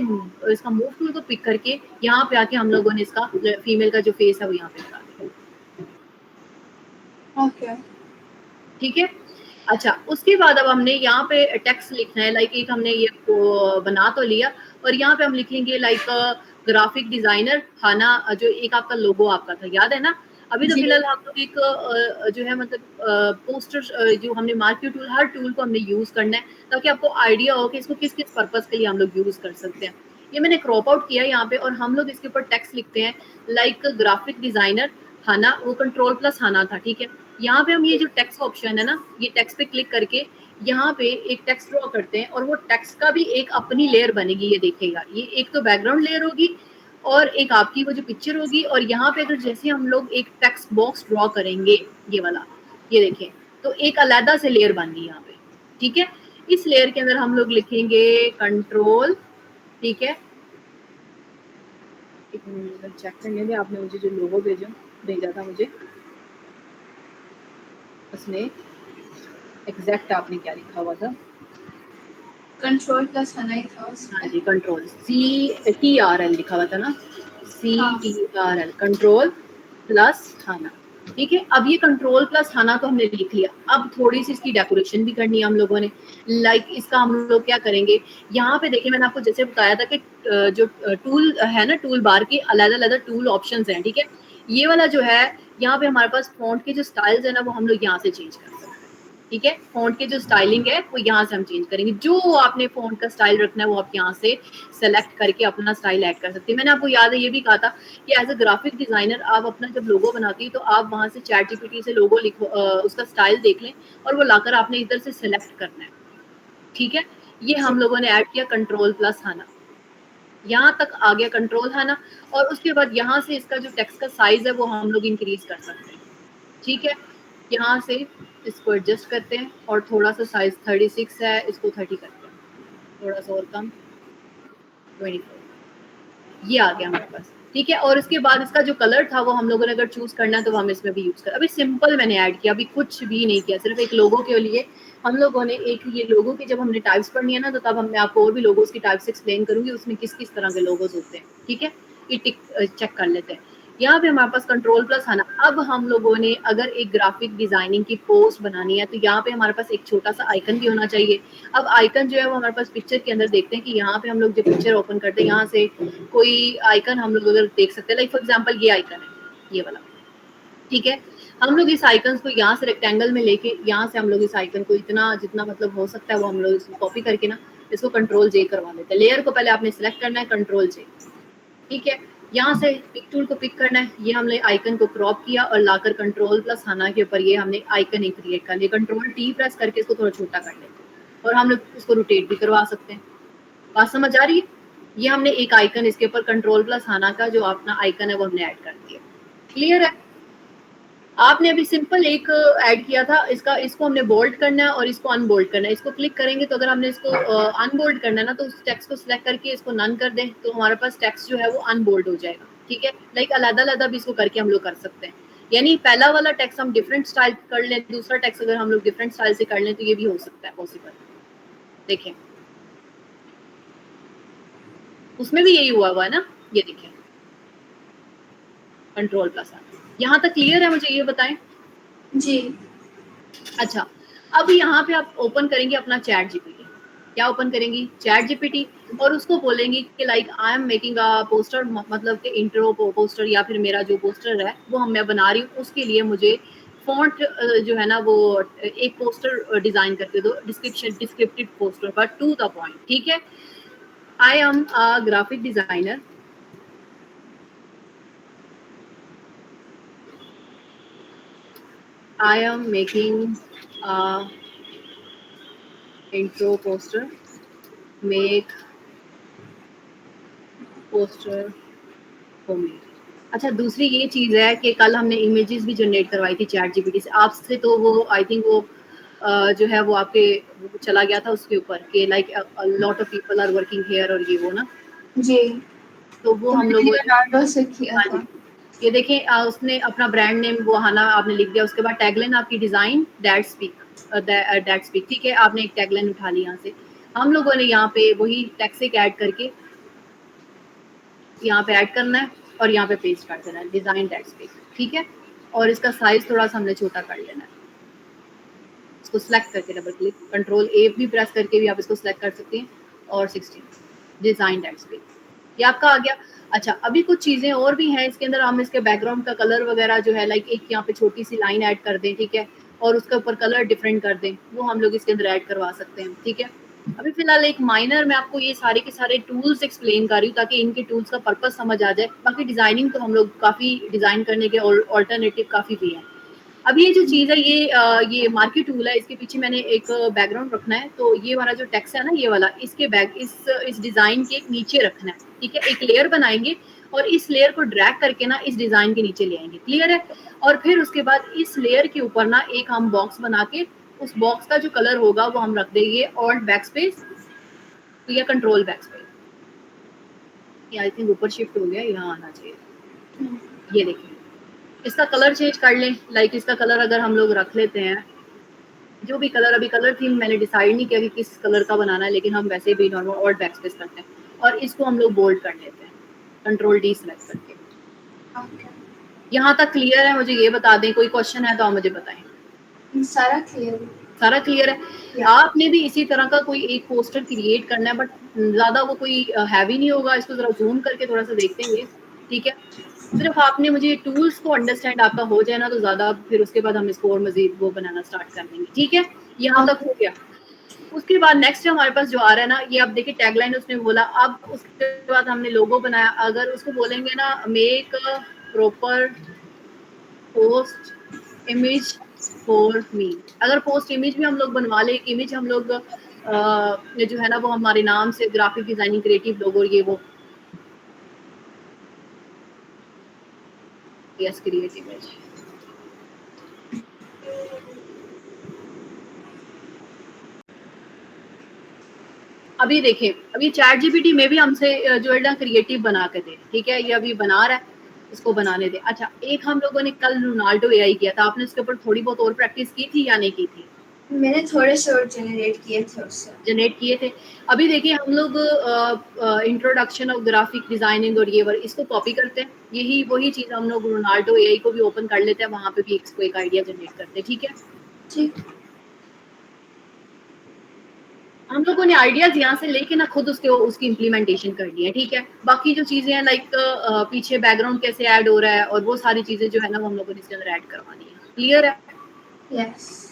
इसका मूव टूल को पिक करके यहाँ पे आके हम लोगों ने इसका फीमेल का जो फेस है वो यहाँ पे लगा दिया, ओके ठीक है। अच्छा, उसके बाद अब हमने यहाँ पे टेक्स्ट लिखना है, लाइक एक हमने ये बना तो लिया और यहाँ पे हम लिखेंगे लाइक ग्राफिक डिजाइनर हाना, जो एक आपका लोगो आपका था, याद है ना। अभी तो फिलहाल हम लोग एक जो है मतलब पोस्टर जो हमने मार्क्यू टूल, हर टूल को हमने यूज करना है ताकि आपको आइडिया हो कि इसको किस किस पर्पस के लिए हम लोग यूज कर सकते हैं। ये मैंने क्रॉप आउट किया यहाँ पे और हम लोग इसके ऊपर टेक्स्ट लिखते हैं लाइक ग्राफिक डिजाइनर हाना, वो कंट्रोल प्लस हाना था, ठीक है। यहाँ पे हम ये जो टेक्स्ट ऑप्शन है ना, ये टेक्स्ट पे क्लिक करके यहाँ पे एक टेक्स्ट ड्रॉ करते हैं और वो टेक्स्ट का भी एक अपनी लेयर बनेगी, ये देखिएगा। ये एक तो बैकग्राउंड लेयर होगी और एक आपकी वो जो पिक्चर होगी, और यहाँ पे अगर जैसे हम लोग एक टेक्स्ट बॉक्स ड्रॉ करेंगे, ये वाला, ये देखें, तो एक अलग से लेयर बन गई यहाँ पे, ठीक है। इस लेयर के अंदर हम लोग लिखेंगे कंट्रोल, ठीक है। एक मिनट चेक कर लेंगे, आपने मुझे जो लोगो भेजा था मुझे, उसमें एग्जैक्ट आपने क्या लिखा हुआ था? कंट्रोल प्लस हना ही था उसमें। हाँ जी, कंट्रोल CTRL लिखा हुआ था ना, CTRL कंट्रोल प्लस थाना, ठीक है। अब ये कंट्रोल प्लस थाना तो हमने लिख लिया। अब थोड़ी सी इसकी डेकोरेशन भी करनी है हम लोगों ने, लाइक इसका हम लोग क्या करेंगे, यहाँ पे देखिए मैंने आपको जैसे बताया था कि जो टूल है ना, टूल बार के अलग अलग टूल ऑप्शंस हैं, ठीक है। ये वाला जो है यहाँ पे हमारे पास फॉन्ट के जो स्टाइल्स है ना वो हम लोग यहाँ से चेंज कर सकते हैं, ठीक है। फॉन्ट के जो स्टाइलिंग है वो यहाँ से हम चेंज करेंगे, जो आपने फॉन्ट का स्टाइल रखना है वो आप यहाँ से सेलेक्ट करके अपना स्टाइल ऐड कर सकते हैं। मैंने आपको याद है ये भी कहा था कि एज अ ग्राफिक डिजाइनर आप अपना जब लोगो बनाती है तो आप वहां से चैट जीपीटी से लोगो लिखो, उसका स्टाइल देख लें और वो लाकर आपने इधर से सेलेक्ट करना है, ठीक है। ये हम लोगों ने ऐड किया कंट्रोल प्लस हाना, यहाँ तक आ गया कंट्रोल हाना। और उसके बाद यहाँ से इसका जो टेक्स्ट का साइज है वो हम लोग इंक्रीज कर सकते हैं, ठीक है। यहाँ से इसको एडजस्ट करते हैं और थोड़ा सा साइज 36 है, इसको 30 करते हैं, थोड़ा सा और कम 24, ये आ गया हमारे पास, ठीक है। और इसके बाद इसका जो कलर था वो हम लोगों ने अगर चूज करना है तो हम इसमें भी यूज कर, अभी सिंपल मैंने ऐड किया, अभी कुछ भी नहीं किया, सिर्फ एक लोगो के लिए हम लोगों ने एक ये लोगो की जब हमने टाइप्स पढ़नी है ना तो तब मैं आपको और भी लोगोस की टाइप्स एक्सप्लेन करूंगी, उसमें किस किस तरह के लोगोस होते हैं, ठीक है। ये टिक चेक कर लेते हैं। यहाँ पे हमारे पास कंट्रोल प्लस है ना। अब हम लोगों ने अगर एक ग्राफिक डिजाइनिंग की पोस्ट बनानी है तो यहाँ पे हमारे पास एक छोटा सा आइकन भी होना चाहिए। अब आइकन जो है वो हमारे पास पिक्चर के अंदर देखते हैं कि यहाँ पे हम लोग जब पिक्चर ओपन करते हैं यहाँ से कोई आइकन हम लोग अगर देख सकते हैं, लाइक फॉर एग्जांपल ये आइकन है, ये वाला, ठीक है। हम लोग इस आइकन को यहाँ से रेक्टेंगल में लेके यहाँ से हम लोग इस आइकन को इतना जितना मतलब हो सकता है वो हम लोग इसको कॉपी करके ना इसको कंट्रोल जे करवा देते हैं। लेयर को पहले आपने सिलेक्ट करना है, कंट्रोल जे, ठीक है। यहाँ से पिक टूल को पिक करना है, ये हमने आइकन को क्रॉप किया और लाकर कंट्रोल प्लस हाना के ऊपर ये हमने आइकन ही क्रिएट कर लिया। कंट्रोल टी प्रेस करके इसको थोड़ा छोटा कर लेते हैं और हम लोग उसको रोटेट भी करवा सकते हैं। बात समझ आ रही है? ये हमने एक आइकन इसके ऊपर कंट्रोल प्लस हाना का जो अपना आइकन है वो हमने ऐड कर दिया। क्लियर है? आपने अभी सिंपल एक ऐड किया था, इसको हमने बोल्ड करना है और इसको अनबोल्ड करना है। इसको क्लिक करेंगे तो अगर हमने इसको अनबोल्ड करना है ना तो उस टेक्स्ट को सिलेक्ट करके इसको नन कर दें तो हमारे पास टेक्स्ट जो है वो अनबोल्ड हो जाएगा, ठीक है। लाइक अलग-अलग भी इसको करके हम लोग कर सकते हैं, यानी पहला वाला टेक्स्ट हम डिफरेंट स्टाइल कर लें, दूसरा टेक्स्ट अगर हम लोग डिफरेंट स्टाइल से कर लें तो ये भी हो सकता है पॉसिबल। देखें उसमें भी यही हुआ है ना, ये देखें कंट्रोल प्लस आ। यहाँ तक क्लियर है? मुझे ये बताएं। जी। अच्छा, अब यहाँ पे आप ओपन करेंगे अपना चैट जीपीटी। क्या ओपन करेंगी? चैट जीपीटी, और उसको बोलेंगी कि like I am making a poster, मतलब कि इंट्रो पोस्टर या फिर मेरा जो पोस्टर है वो मैं बना रही हूँ, उसके लिए मुझे फॉन्ट जो है ना वो एक पोस्टर डिजाइन करके दो, डिस्क्रिप्टिव पोस्टर पर टू द पॉइंट, ठीक है। I am a graphic designer, I am making a intro poster. Make poster for me. अच्छा, दूसरी ये चीज है कि कल हमने इमेजेस भी जनरेट करवाई थी चैट जीपीटी से आपसे, तो वो आई थिंक वो जो है वो आपके चला गया था उसके ऊपर कि like lot of people are working here और ये वो ना, जी। तो वो हम लोग लियोनार्डो से किया हाँ था। जी, ये देखें उसने अपना ब्रांड नेम वो हाना आपने लिख दिया, उसके बाद टैगलाइन आपकी डिजाइन दैट स्पीक, ठीक है। आपने एक टैगलाइन उठा ली यहाँ से, हम लोगों ने यहाँ पे वही टेक्स्ट ऐड करके यहाँ पे ऐड करना है और यहाँ पे पेस्ट कर देना है, डिजाइन दैट स्पीक, ठीक है। और इसका साइज थोड़ा सा हमने छोटा कर लेना है, इसको सिलेक्ट करके डबल क्लिक, कंट्रोल ए भी प्रेस करके भी आप इसको सिलेक्ट कर सकती हैं, और 16 डिजाइन दैट स्पीक, ये आपका आ गया। अच्छा, अभी कुछ चीजें और भी हैं इसके अंदर, हम इसके बैकग्राउंड का कलर वगैरह जो है लाइक एक यहाँ पे छोटी सी लाइन ऐड कर दें, ठीक है, और उसके ऊपर कलर डिफरेंट कर दें, वो हम लोग इसके अंदर ऐड करवा सकते हैं, ठीक है। अभी फिलहाल एक माइनर मैं आपको ये सारे के सारे टूल्स एक्सप्लेन कर रही हूँ ताकि इनके टूल्स का पर्पस समझ आ जाए। बाकी डिजाइनिंग तो हम लोग काफी डिजाइन करने के ऑल्टरनेटिव काफी भी हैं। अब ये जो चीज है ये मार्की टूल है, इसके पीछे मैंने एक बैकग्राउंड रखना है, तो ये वाला जो टेक्स्ट है ना ये वाला, इसके इस डिजाइन के नीचे रखना है, ठीक है। एक लेयर बनाएंगे और इस लेयर को ड्रैग करके ना इस डिजाइन के नीचे ले आएंगे, क्लियर है। और फिर उसके बाद इस लेयर के ऊपर ना एक हम बॉक्स बना के उस बॉक्स का जो कलर होगा वो हम रख देंगे ऑल्ट बैकस्पेस या कंट्रोल बैकस्पेस, ये आई थिंक ऊपर शिफ्ट हो गया, यहाँ आना चाहिए। ये देखिए इसका कलर चेंज कर लें, लाइक इसका कलर अगर हम लोग रख लेते हैं, जो भी कलर, अभी कलर थीम मैंने डिसाइड नहीं किया कि किस कलर का बनाना है, लेकिन हम वैसे भी नॉर्मल ऑल्ट बैकस्पेस करते हैं और इसको हम लोग बोल्ड कर लेते हैं कंट्रोल डी सेलेक्ट करके। यहाँ तक क्लियर है? मुझे ये बता दें, कोई क्वेश्चन है तो आप मुझे बताएं। सारा क्लियर, सारा क्लियर है। आपने भी इसी तरह का कोई एक पोस्टर क्रिएट करना है, बट ज्यादा वो कोई हैवी नहीं होगा, इसको जरा जूम करके थोड़ा सा देखते हैं, ठीक है। सिर्फ आपने मुझे टूल्स को अंडरस्टैंड आपका हो जाए ना तो ज्यादा, फिर उसके बाद हम इसको और मजीद वो बनाना स्टार्ट कर देंगे, ठीक है। यहाँ तक हो गया। उसके बाद नेक्स्ट हमारे पास जो आ रहा है ना, ये आप देखिए टैगलाइन उसने बोला। अब उसके बाद हमने लोगो बनाया, अगर उसको बोलेंगे ना make proper post image for me, अगर पोस्ट इमेज भी हम लोग बनवा ले, एक इमेज हम लोग जो है ना वो हमारे नाम से ग्राफिक डिजाइनिंग, क्रिएटिव लोगो, ये वो यस क्रिएट इमेज। अभी देखें, अभी चैट जीपीटी में भी हमसे जो है ना क्रिएटिव बना के दे, ठीक है, ये अभी बना रहा है, इसको बनाने दे। अच्छा, एक हम लोगों ने कल रोनाल्डो एआई किया था, आपने इसके ऊपर थोड़ी बहुत और प्रैक्टिस की थी या नहीं की थी? मैंने थोड़े से और जनरेट किए थे उससे। जनरेट किए थे। अभी देखिए हम लोग इंट्रोडक्शन ऑफ ग्राफिक डिजाइनिंग और ये इसको कॉपी करते हैं, यही वही चीज हम लोग रोनाल्डो एआई को भी ओपन कर लेते हैं, वहां पे भी इसको एक आइडिया जनरेट करते हैं, ठीक है। ठीक। हम लोगों ने आइडियाज यहाँ से लेके ना खुद उसकी इम्प्लीमेंटेशन करनी है, ठीक है। बाकी जो चीजें हैं लाइक पीछे बैकग्राउंड कैसे ऐड हो रहा है और वो सारी चीजें जो है ना वो हम लोगों ने इसके अंदर ऐड करवानी है। क्लियर है? यस।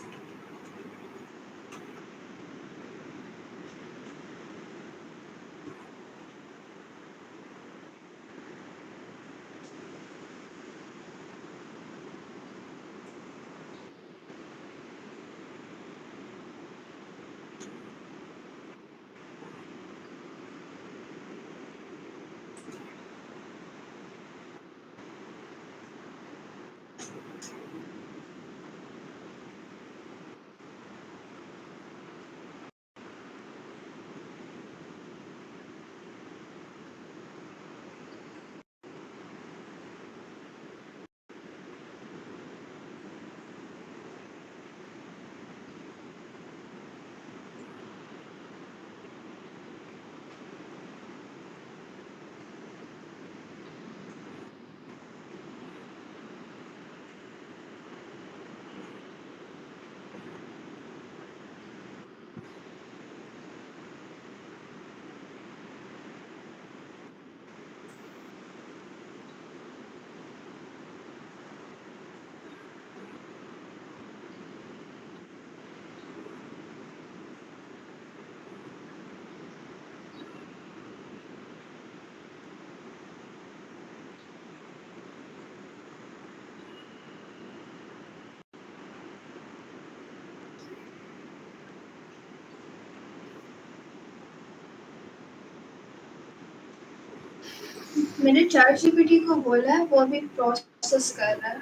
मैंने चैट जीपीटी को बोला है, वो अभी प्रोसेस कर रहा है।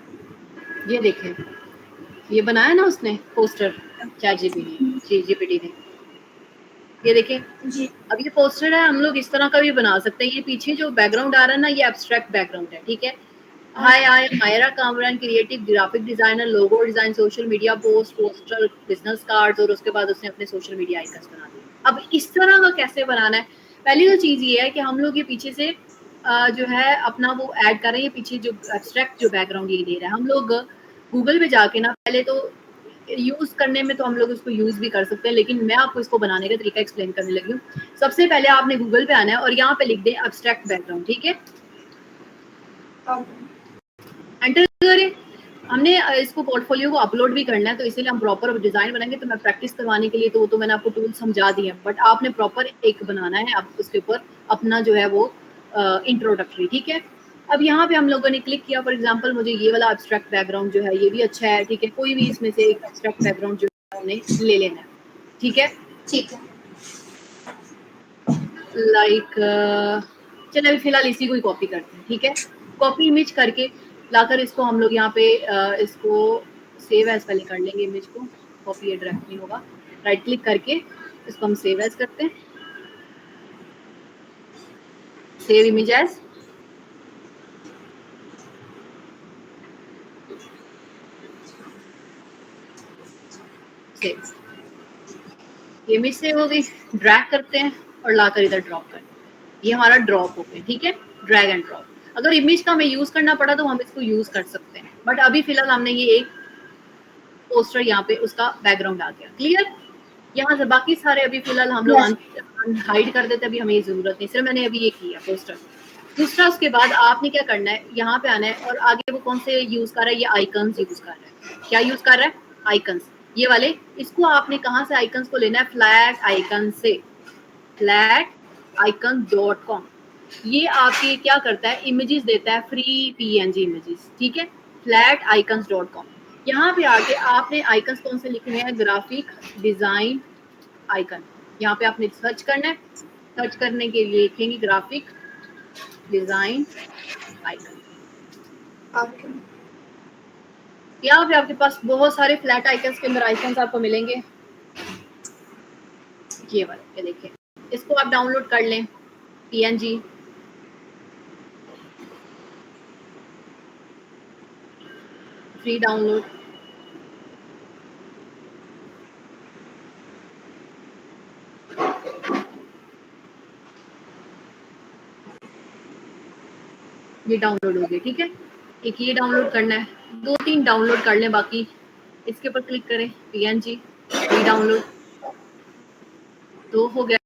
ये देखें, ये बनाया ना उसने पोस्टर चैट जीपीटी ने, ये देखें जी। अब ये पोस्टर है, हम लोग इस तरह का भी बना सकते हैं। ये पीछे जो बैकग्राउंड आ रहा है ना, ये एब्स्ट्रैक्ट बैकग्राउंड है, ठीक है। Hi, I am Myra Kamran, creative graphic designer, logo design, social media post, poster, business cards, और उसके बाद उसने अपने सोशल मीडिया आइकन्स बना दिए। अब इस तरह का कैसे बनाना है? पहली तो चीज ये है कि हम लोग ये पीछे से जो है अपना वो ऐड कर रहे हैं, पीछे जो एब्स्ट्रैक्ट जो बैकग्राउंड ये दे रहा है। हम लोग गूगल पे जाके ना पहले तो यूज करने में तो हम लोग इसको यूज भी कर सकते हैं, लेकिन मैं आपको इसको बनाने का तरीका एक्सप्लेन करने लगी हूँ। सबसे पहले आपने गूगल पे आना है और यहाँ पे लिख दें एब्स्ट्रैक्ट बैकग्राउंड, ठीक है। एंटर करें। हमने इसको पोर्टफोलियो को अपलोड भी करना है, तो इसीलिए हम प्रॉपर डिजाइन बनाएंगे। तो मैं प्रैक्टिस करवाने के लिए तो मैंने आपको टूल समझा दिए, बट आपने प्रॉपर एक बनाना है, आप उसके ऊपर अपना जो है वो इंट्रोडक्टरी, ठीक है। अब यहाँ पे हम लोगों ने क्लिक किया, फॉर एग्जांपल मुझे ये वाला एब्स्ट्रैक्ट बैकग्राउंड जो है ये भी अच्छा है, ठीक है। कोई भी इसमें से एक एब्स्ट्रैक्ट बैकग्राउंड जो है हमने ले लेना है, ठीक है। ठीक है। लाइक चलिए अभी फिलहाल इसी को ही कॉपी करते हैं, ठीक है। कॉपी इमेज करके लाकर इसको हम लोग यहाँ पे इसको सेव एज पहले कर लेंगे इमेज को, कॉपी ये डायरेक्ट नहीं होगा। राइट क्लिक करके इसको हम सेव एज करते हैं, save image as. Save, image save हो गई। ड्रैग करते हैं और लाकर इधर ड्रॉप करते हैं, ये हमारा ड्रॉप हो गया, ठीक है। Drag and drop. अगर इमेज का हमें यूज करना पड़ा तो हम इसको यूज कर सकते हैं, बट अभी फिलहाल हमने ये एक पोस्टर यहाँ पे उसका बैकग्राउंड आ गया। क्लियर? यहाँ से बाकी सारे अभी फिलहाल हम लोग हाइड कर देते हैं, अभी हमें ये जरूरत नहीं, सिर्फ मैंने अभी ये किया पोस्टर। दूसरा, उसके बाद आपने क्या करना है, यहाँ पे आना है और आगे वो कौन से यूज कर रहा है, ये आइकन्स यूज कर रहा है। क्या यूज कर रहा है? आइकन्स, ये वाले। इसको आपने कहाँ से आइकन्स को लेना है? फ्लैट आइकन से, flaticon.com। ये आपके क्या करता है, इमेजेस देता है, फ्री पीएनजी इमेजेस, ठीक है। flaticons.com। यहाँ पे आके आपने आइकन्स कौन से लिखने हैं? ग्राफिक डिजाइन आइकन, यहाँ पे आपने सर्च करना है। सर्च करने के लिए लिखेंगे ग्राफिक डिजाइन आइकन। यहाँ पे आपके पास बहुत सारे फ्लैट आइकन्स के अंदर आइकन्स आपको मिलेंगे। ये वाले, ये देखिए, इसको आप डाउनलोड कर लें, PNG। Free download. ये डाउनलोड हो गए, ठीक है। एक ये डाउनलोड करना है, 2-3 डाउनलोड कर लें, बाकी इसके ऊपर क्लिक करें, PNG फ्री डाउनलोड, तो हो गया।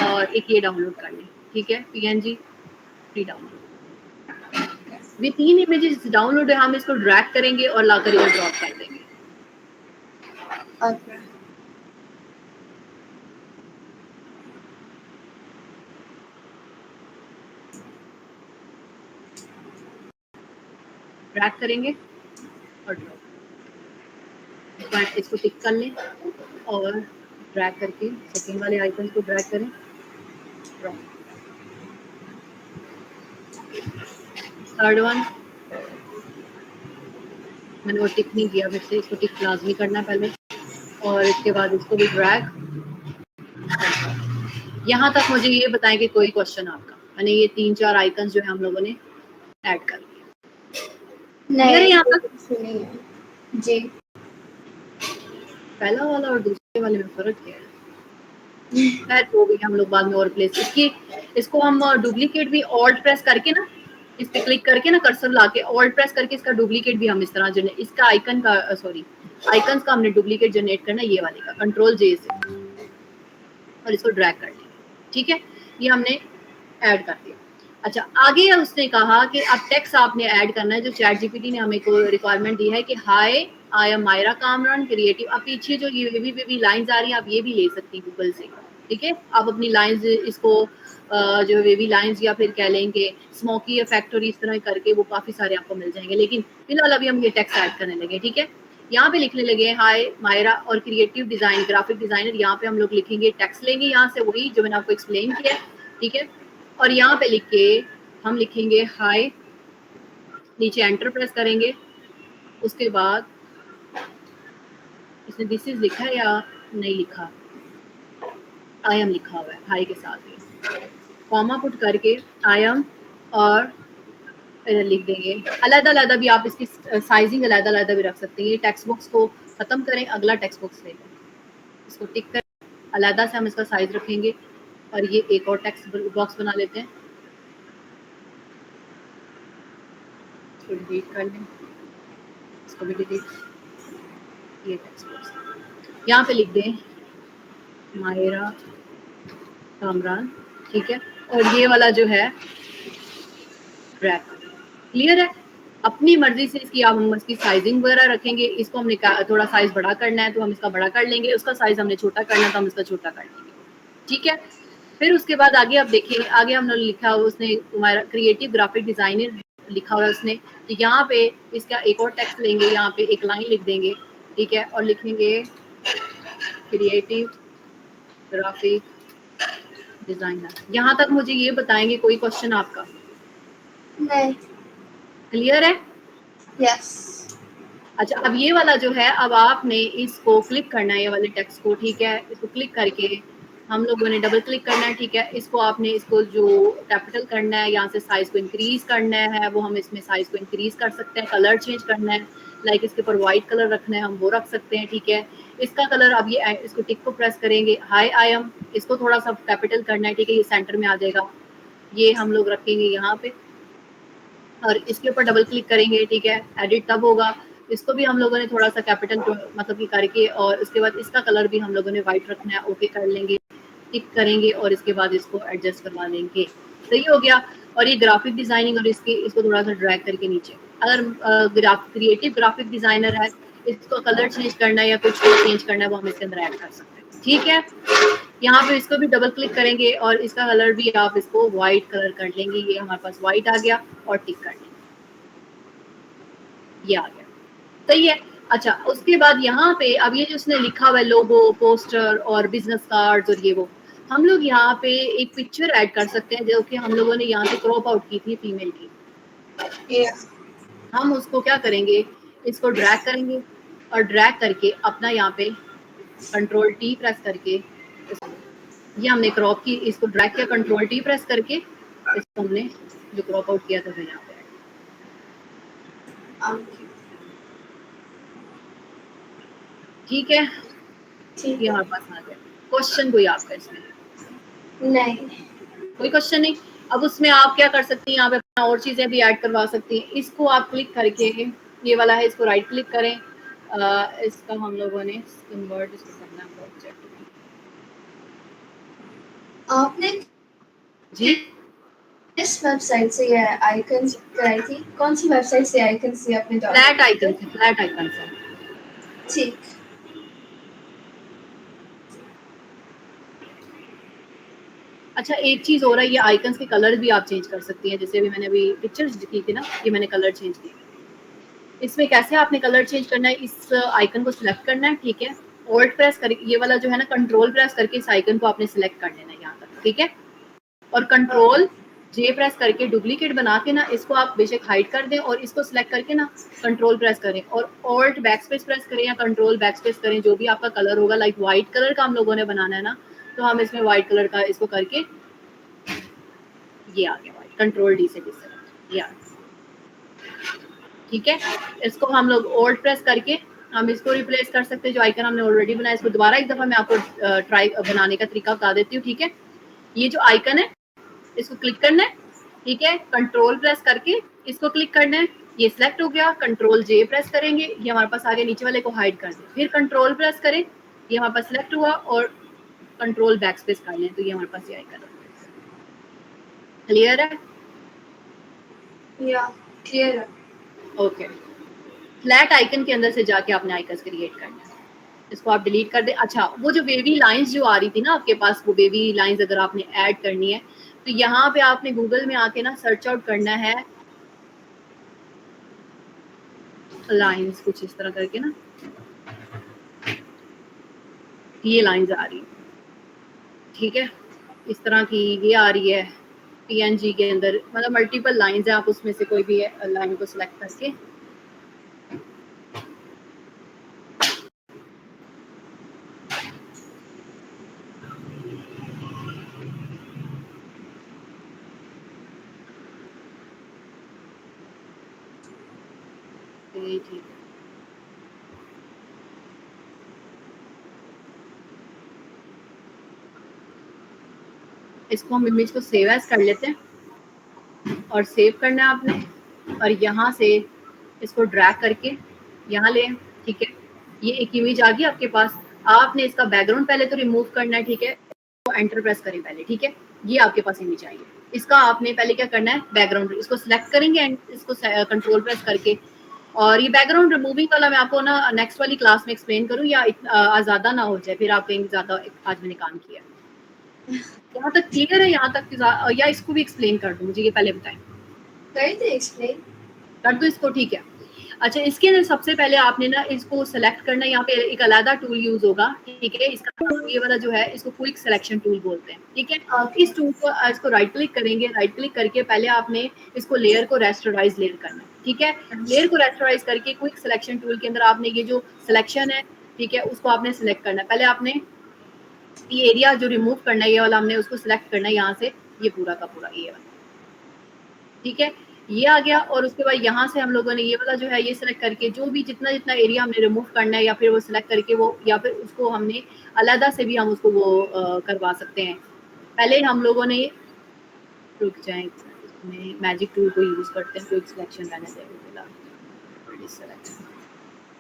और एक ये डाउनलोड कर लें, ठीक है, PNG फ्री डाउनलोड। ये 3 इमेजेस डाउनलोड है, हम इसको ड्रैग करेंगे और लाकर यहाँ ड्रॉप कर देंगे। ड्रैग करेंगे और ड्रॉप, इसको टिक कर लें और ड्रैग करके सेकंड वाले आइकन को ड्रैग करें, ड्रॉप। थर्ड वन मैंने वो टिक नहीं किया, फिर से इसको टिक लाजमी करना पहले, और इसके बाद इसको भी ड्रैग। यहाँ तक मुझे ये बताएं कि कोई क्वेश्चन आपका, मैंने ये 3-4 आइकन जो है हम लोगों ने ऐड कर दिए। नहीं, यहाँ तक नहीं है जी। पहला वाला और दूसरे वाले में फर्क क्या है? खैर वो भी हम लोग बाद में और प्लेस, इसको हम डुप्लीकेट भी ऑल्ट प्रेस करके ना, इस पे क्लिक करके ना, कर्सर लाके ऑल्ट प्रेस करके इसका डुप्लीकेट भी हम इस तरह जनरेट, इसका आइकन का सॉरी आइकन्स का हमने डुप्लीकेट जनरेट करना, ये वाले का Ctrl+J से, और इसको ड्रैग कर लेंगे, ठीक है। ये हमने ऐड कर दिया। अच्छा, आगे उसने कहा कि अब टेक्स्ट आपने ऐड करना है, जो ChatGPT ने हमें को रिक्वायरमेंट दी है कि hi I am Myra Kamran creative. अब पीछे जो ये भी लाइंस आ रही हैं, आप ये भी ले सकती हैं गूगल से, ठीक है। आप अपनी लाइंस इसको जो वेवी लाइंस या फिर कह लेंगे स्मोकी इफेक्ट और इस तरह करके वो काफ़ी सारे आपको मिल जाएंगे, लेकिन फिलहाल अभी हम ये टेक्स्ट ऐड करने लगे, ठीक है। यहाँ पे लिखने लगे हाय मायरा और क्रिएटिव डिज़ाइन ग्राफिक डिज़ाइनर। यहाँ पे हम लोग लिखेंगे टेक्स्ट, लेंगे यहाँ से वही जो मैंने आपको एक्सप्लेन किया, ठीक है। और यहाँ पे लिख के हम लिखेंगे हाय, नीचे एंटर प्रेस करेंगे। उसके बाद इसने दिस इज लिखा है या नहीं लिखा, आई एम लिखा हुआ है हाई के साथ ही, कॉमा पुट करके आई एम, और इधर लिख देंगे अलग-अलग भी। आप इसकी साइजिंग अलग-अलग भी रख सकते हैं। ये टेक्स्ट बॉक्स को खत्म करें, अगला टेक्स्ट बॉक्स ले लें, इसको टिक करें, अलग से हम इसका साइज रखेंगे, और ये एक और टेक्स्ट बॉक्स बना लेते हैं, इसको डिलीट कर लें, इसको भी डिलीट। ये टेक्स्ट बॉक्स यहाँ पे लिख दें मायरा कामरान, ठीक है। और ये वाला जो है ड्रैग, क्लियर है। अपनी मर्जी से इसकी आप हम इसकी साइजिंग वगैरह रखेंगे। इसको हमने थोड़ा साइज बड़ा करना है तो हम इसका बड़ा कर लेंगे, उसका साइज हमने छोटा करना है तो हम इसका छोटा कर लेंगे, ठीक है। फिर उसके बाद आगे आप देखिए, आगे हमने लिखा हुआ उसने हमारा क्रिएटिव ग्राफिक डिजाइनर लिखा हुआ है उसने, तो यहाँ पे इसका एक और टेक्स्ट लेंगे, यहाँ पे एक लाइन लिख देंगे, ठीक है, और लिखेंगे क्रिएटिव ग्राफिक डिजाइनर। यहाँ तक मुझे ये बताएंगे कोई क्वेश्चन आपका? नहीं। क्लियर है? यस। अच्छा, अब ये वाला जो है, अब आपने इसको क्लिक करना है, ये वाले टेक्स्ट को, ठीक है। इसको क्लिक करके हम लोगों ने डबल क्लिक करना है, ठीक है। इसको आपने इसको जो कैपिटल करना है, यहाँ से साइज को इंक्रीज करना है, वो हम इसमें साइज को इंक्रीज कर सकते हैं। कलर चेंज करना है, लाइक इसके ऊपर व्हाइट कलर रखना है, हम वो रख सकते हैं, ठीक है। इसका कलर अब ये इसको टिक को प्रेस करेंगे, हाई आई एम, इसको थोड़ा सा कैपिटल करना है, ठीक है, ये सेंटर में आ जाएगा, ये हम लोग रखेंगे यहाँ पे, और इसके ऊपर डबल क्लिक करेंगे, ठीक है। एडिट तब होगा, इसको भी हम लोगों ने थोड़ा सा कैपिटल मतलब कि करके, और उसके बाद इसका कलर भी हम लोगों ने व्हाइट रखना है, ओके कर लेंगे, टिक करेंगे, और इसके बाद इसको एडजस्ट करवा लेंगे, सही हो गया। और ये ग्राफिक डिजाइनिंग, और इसको थोड़ा सा ड्रैग करके नीचे, अगर क्रिएटिव ग्राफिक डिजाइनर है, इसको कलर चेंज करना है या कुछ चेंज करना है, वो हम इसके अंदर ऐड कर सकते हैं, ठीक है। यहाँ पे इसको भी डबल क्लिक करेंगे, और इसका कलर भी आप इसको व्हाइट कलर कर लेंगे, ये हमारे पास व्हाइट आ गया, और टिक कर लेंगे, ये आ गया, सही है। अच्छा, उसके बाद यहाँ पे अब ये जो उसने लिखा हुआ है लोगो, पोस्टर और बिजनेस कार्ड्स और ये वो, हम लोग यहाँ पे एक पिक्चर ऐड कर सकते हैं जो कि हम लोगों ने यहाँ से क्रॉप आउट की थी फीमेल की। हम उसको क्या करेंगे, इसको ड्रैग करेंगे और ड्रैग करके अपना यहाँ पे कंट्रोल टी प्रेस करके ये हमने क्रॉप की, इसको ड्रैग किया, कंट्रोल टी प्रेस करके इसको हमने जो क्रॉप आउट किया था वो यहाँ पे। ठीक है, ठीक ये है। हमारे पास आ गया। क्वेश्चन कोई आपका इसमें? नहीं, कोई क्वेश्चन नहीं। अब उसमें आप क्या कर सकती हैं, यहाँ पे अपना और चीजें भी ऐड करवा सकती हैं। इसको आप क्लिक करके, ये वाला है, इसको राइट क्लिक करें, इसका हम लोगों ने कन्वर्ट इसको करना है ऑब्जेक्ट में। आपने जी किस वेबसाइट से ये आइकन कराई थी? कौन सी वेबसाइट से आइकन से आपने फ्लैट आइकन से, फ्लैट आइकन से। ठीक। अच्छा एक चीज हो रहा है, ये आइकन्स के कलर भी आप चेंज कर सकती हैं। जैसे अभी मैंने अभी पिक्चर्स की थी ना, ये मैंने कलर चेंज किए। इसमें कैसे आपने कलर चेंज करना है, इस आइकन को सिलेक्ट करना है, ठीक है, ऑल्ट प्रेस करके, ये वाला जो है ना कंट्रोल प्रेस करके इस आइकन को आपने सिलेक्ट कर लेना है यहाँ तक, ठीक है, और कंट्रोल जे प्रेस करके डुप्लीकेट बना के ना इसको आप बेशक हाइड कर दें और इसको सिलेक्ट करके ना कंट्रोल प्रेस करें और ऑल्ट बैकस्पेस प्रेस करें या कंट्रोल बैकस्पेस करें, जो भी आपका कलर होगा। लाइक व्हाइट कलर का हम लोगों ने बनाना है ना, तो हम इसमें व्हाइट कलर का इसको करके, ये आ गया व्हाइट, कंट्रोल डी से डिसेलेक्ट, ये आ गया, ठीक है। इसको हम लोग ऑल्ट प्रेस करके हम इसको रिप्लेस कर सकते हैं, जो आइकन हमने ऑलरेडी बनाया। इसको दोबारा एक दफा मैं आपको ट्राई बनाने का तरीका बता देती हूँ, ठीक है। ये जो आइकन है इसको क्लिक करना है, ठीक है, कंट्रोल प्रेस करके इसको क्लिक करना है, ये सिलेक्ट हो गया, कंट्रोल जे प्रेस करेंगे, ये हमारे पास आगे, नीचे वाले को हाइड कर दें, फिर कंट्रोल प्रेस करें, ये हमारे पास सिलेक्ट हुआ, और कंट्रोल बैक स्पेस कर लें, तो ये हमारे पास ये आइकन है। क्लियर है? या क्लियर है। ओके, फ्लैट आइकन के अंदर से जाके आपने आइकन्स क्रिएट करना है, इसको आप डिलीट कर दे। अच्छा, वो जो वेवी लाइंस जो आ रही थी ना आपके पास, वो वेवी लाइंस अगर आपने ऐड करनी है तो यहाँ पे आपने गूगल में आके ना सर्च आउट करना है लाइंस, कुछ इस तरह करके ना, ये लाइंस आ रही है, ठीक है, इस तरह की ये आ रही है पीएनजी के अंदर, मतलब मल्टीपल लाइंस है, आप उसमें से कोई भी लाइन को सिलेक्ट करके ठीक है। इसको हम इमेज को सेव एज कर लेते हैं और सेव करना है आपने, और यहाँ से इसको ड्रैग करके यहाँ ले, ठीक है, ये एक इमेज आ गई आपके पास। आपने इसका बैकग्राउंड पहले तो रिमूव करना है, ठीक है, तो एंटर प्रेस करें पहले, ठीक है, ये आपके पास इमेज आई है। इसका आपने पहले क्या करना है, बैकग्राउंड, इसको सिलेक्ट करेंगे एंड इसको कंट्रोल प्रेस करके, और ये बैकग्राउंड रिमूविंग वाला मैं आपको ना नेक्स्ट वाली क्लास में एक्सप्लेन करूँ, या ज्यादा ना हो जाए, फिर आप कहेंगे ज्यादा आज मैंने काम किया। यहाँ तक क्लियर है? यहाँ तक या इसको भी एक्सप्लेन कर दूं, मुझे ये पहले बताएं। कर दे एक्सप्लेन। कर दो इसको, ठीक है। अच्छा, इसके अंदर सबसे पहले आपने ना इसको सेलेक्ट करना है, यहाँ पे एक अलग टूल यूज होगा, ठीक है, इसका ये वाला जो है इसको क्विक सिलेक्शन टूल बोलते हैं, ठीक है। इस टूल को इसको राइट क्लिक करेंगे, राइट क्लिक करके पहले आपने इसको लेयर को रेस्टराइज लेयर करना है, ठीक है। लेयर को रेस्टराइज करके क्विक सिलेक्शन टूल के अंदर आपने ये जो सिलेक्शन है, ठीक है, उसको आपने सिलेक्ट करना है। पहले आपने ये एरिया जो रिमूव करना है, ये वाला हमने उसको सिलेक्ट करना है यहाँ से, ये पूरा का पूरा ये वाला, ठीक है, ये आ गया। और उसके बाद यहाँ से हम लोगों ने ये वाला जो है ये सिलेक्ट करके जो भी जितना जितना एरिया हमने रिमूव करना है, या फिर वो सिलेक्ट करके वो, या फिर उसको हमने अलहदा से भी हम उसको वो करवा सकते हैं। पहले हम लोगों ने, रुक जाए, इसमें मैजिक टूल को यूज करते हैं, क्विक सिलेक्शन रहने दें,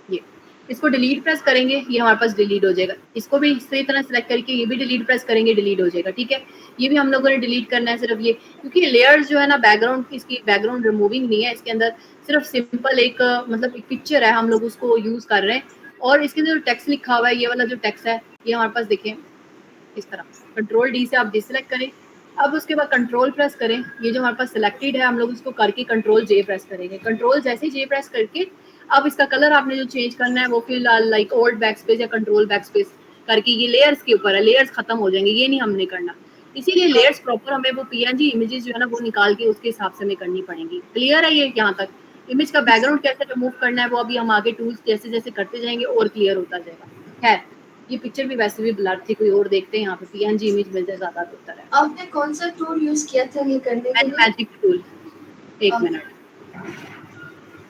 ये इसको डिलीट प्रेस करेंगे, ये हमारे पास डिलीट हो जाएगा। इसको भी इसी तरह सेलेक्ट करके ये भी डिलीट प्रेस करेंगे, डिलीट हो जाएगा, ठीक है। ये भी हम लोगों ने डिलीट करना है सिर्फ ये, क्योंकि लेयर्स जो है ना, बैकग्राउंड, इसकी बैकग्राउंड रिमूविंग नहीं है, इसके अंदर सिर्फ सिंपल एक मतलब एक पिक्चर है, हम लोग उसको यूज कर रहे हैं। और इसके अंदर जो टेक्स्ट लिखा हुआ है, ये वाला जो टेक्स्ट है, ये हमारे पास देखें इस तरह, कंट्रोल डी से आप डिसलेक्ट करें। अब उसके बाद कंट्रोल प्रेस करें, ये जो हमारे पास सिलेक्टेड है, हम लोग उसको करके कंट्रोल जे प्रेस करेंगे। कंट्रोल जैसे ही जे प्रेस करके अब इसका कलर आपने जो चेंज करना है वो फिलहाल लाइक ओल्ड बैक स्पेस या कंट्रोल बैक स्पेस करके, ये लेयर्स के ऊपर है, लेयर्स खत्म हो जाएंगे, ये नहीं हमने करना। इसीलिए लेयर्स प्रॉपर हमें वो पीएनजी इमेजेस जो है ना वो निकाल के उसके हिसाब से हमें करनी पड़ेंगी। क्लियर है ये यहाँ तक? इमेज का बैकग्राउंड कैसे रिमूव करना है वो अभी हम आगे टूल्स जैसे जैसे करते जाएंगे और क्लियर होता जाएगा। खैर ये पिक्चर भी वैसे भी ब्लर थी, कोई और देखते हैं यहाँ पे पीएनजी इमेज मिल जाए ज्यादा बेहतर है। आपने कौन सा टूल यूज किया था ये करने के लिए? मैजिक टूल, एक Okay. मिनट,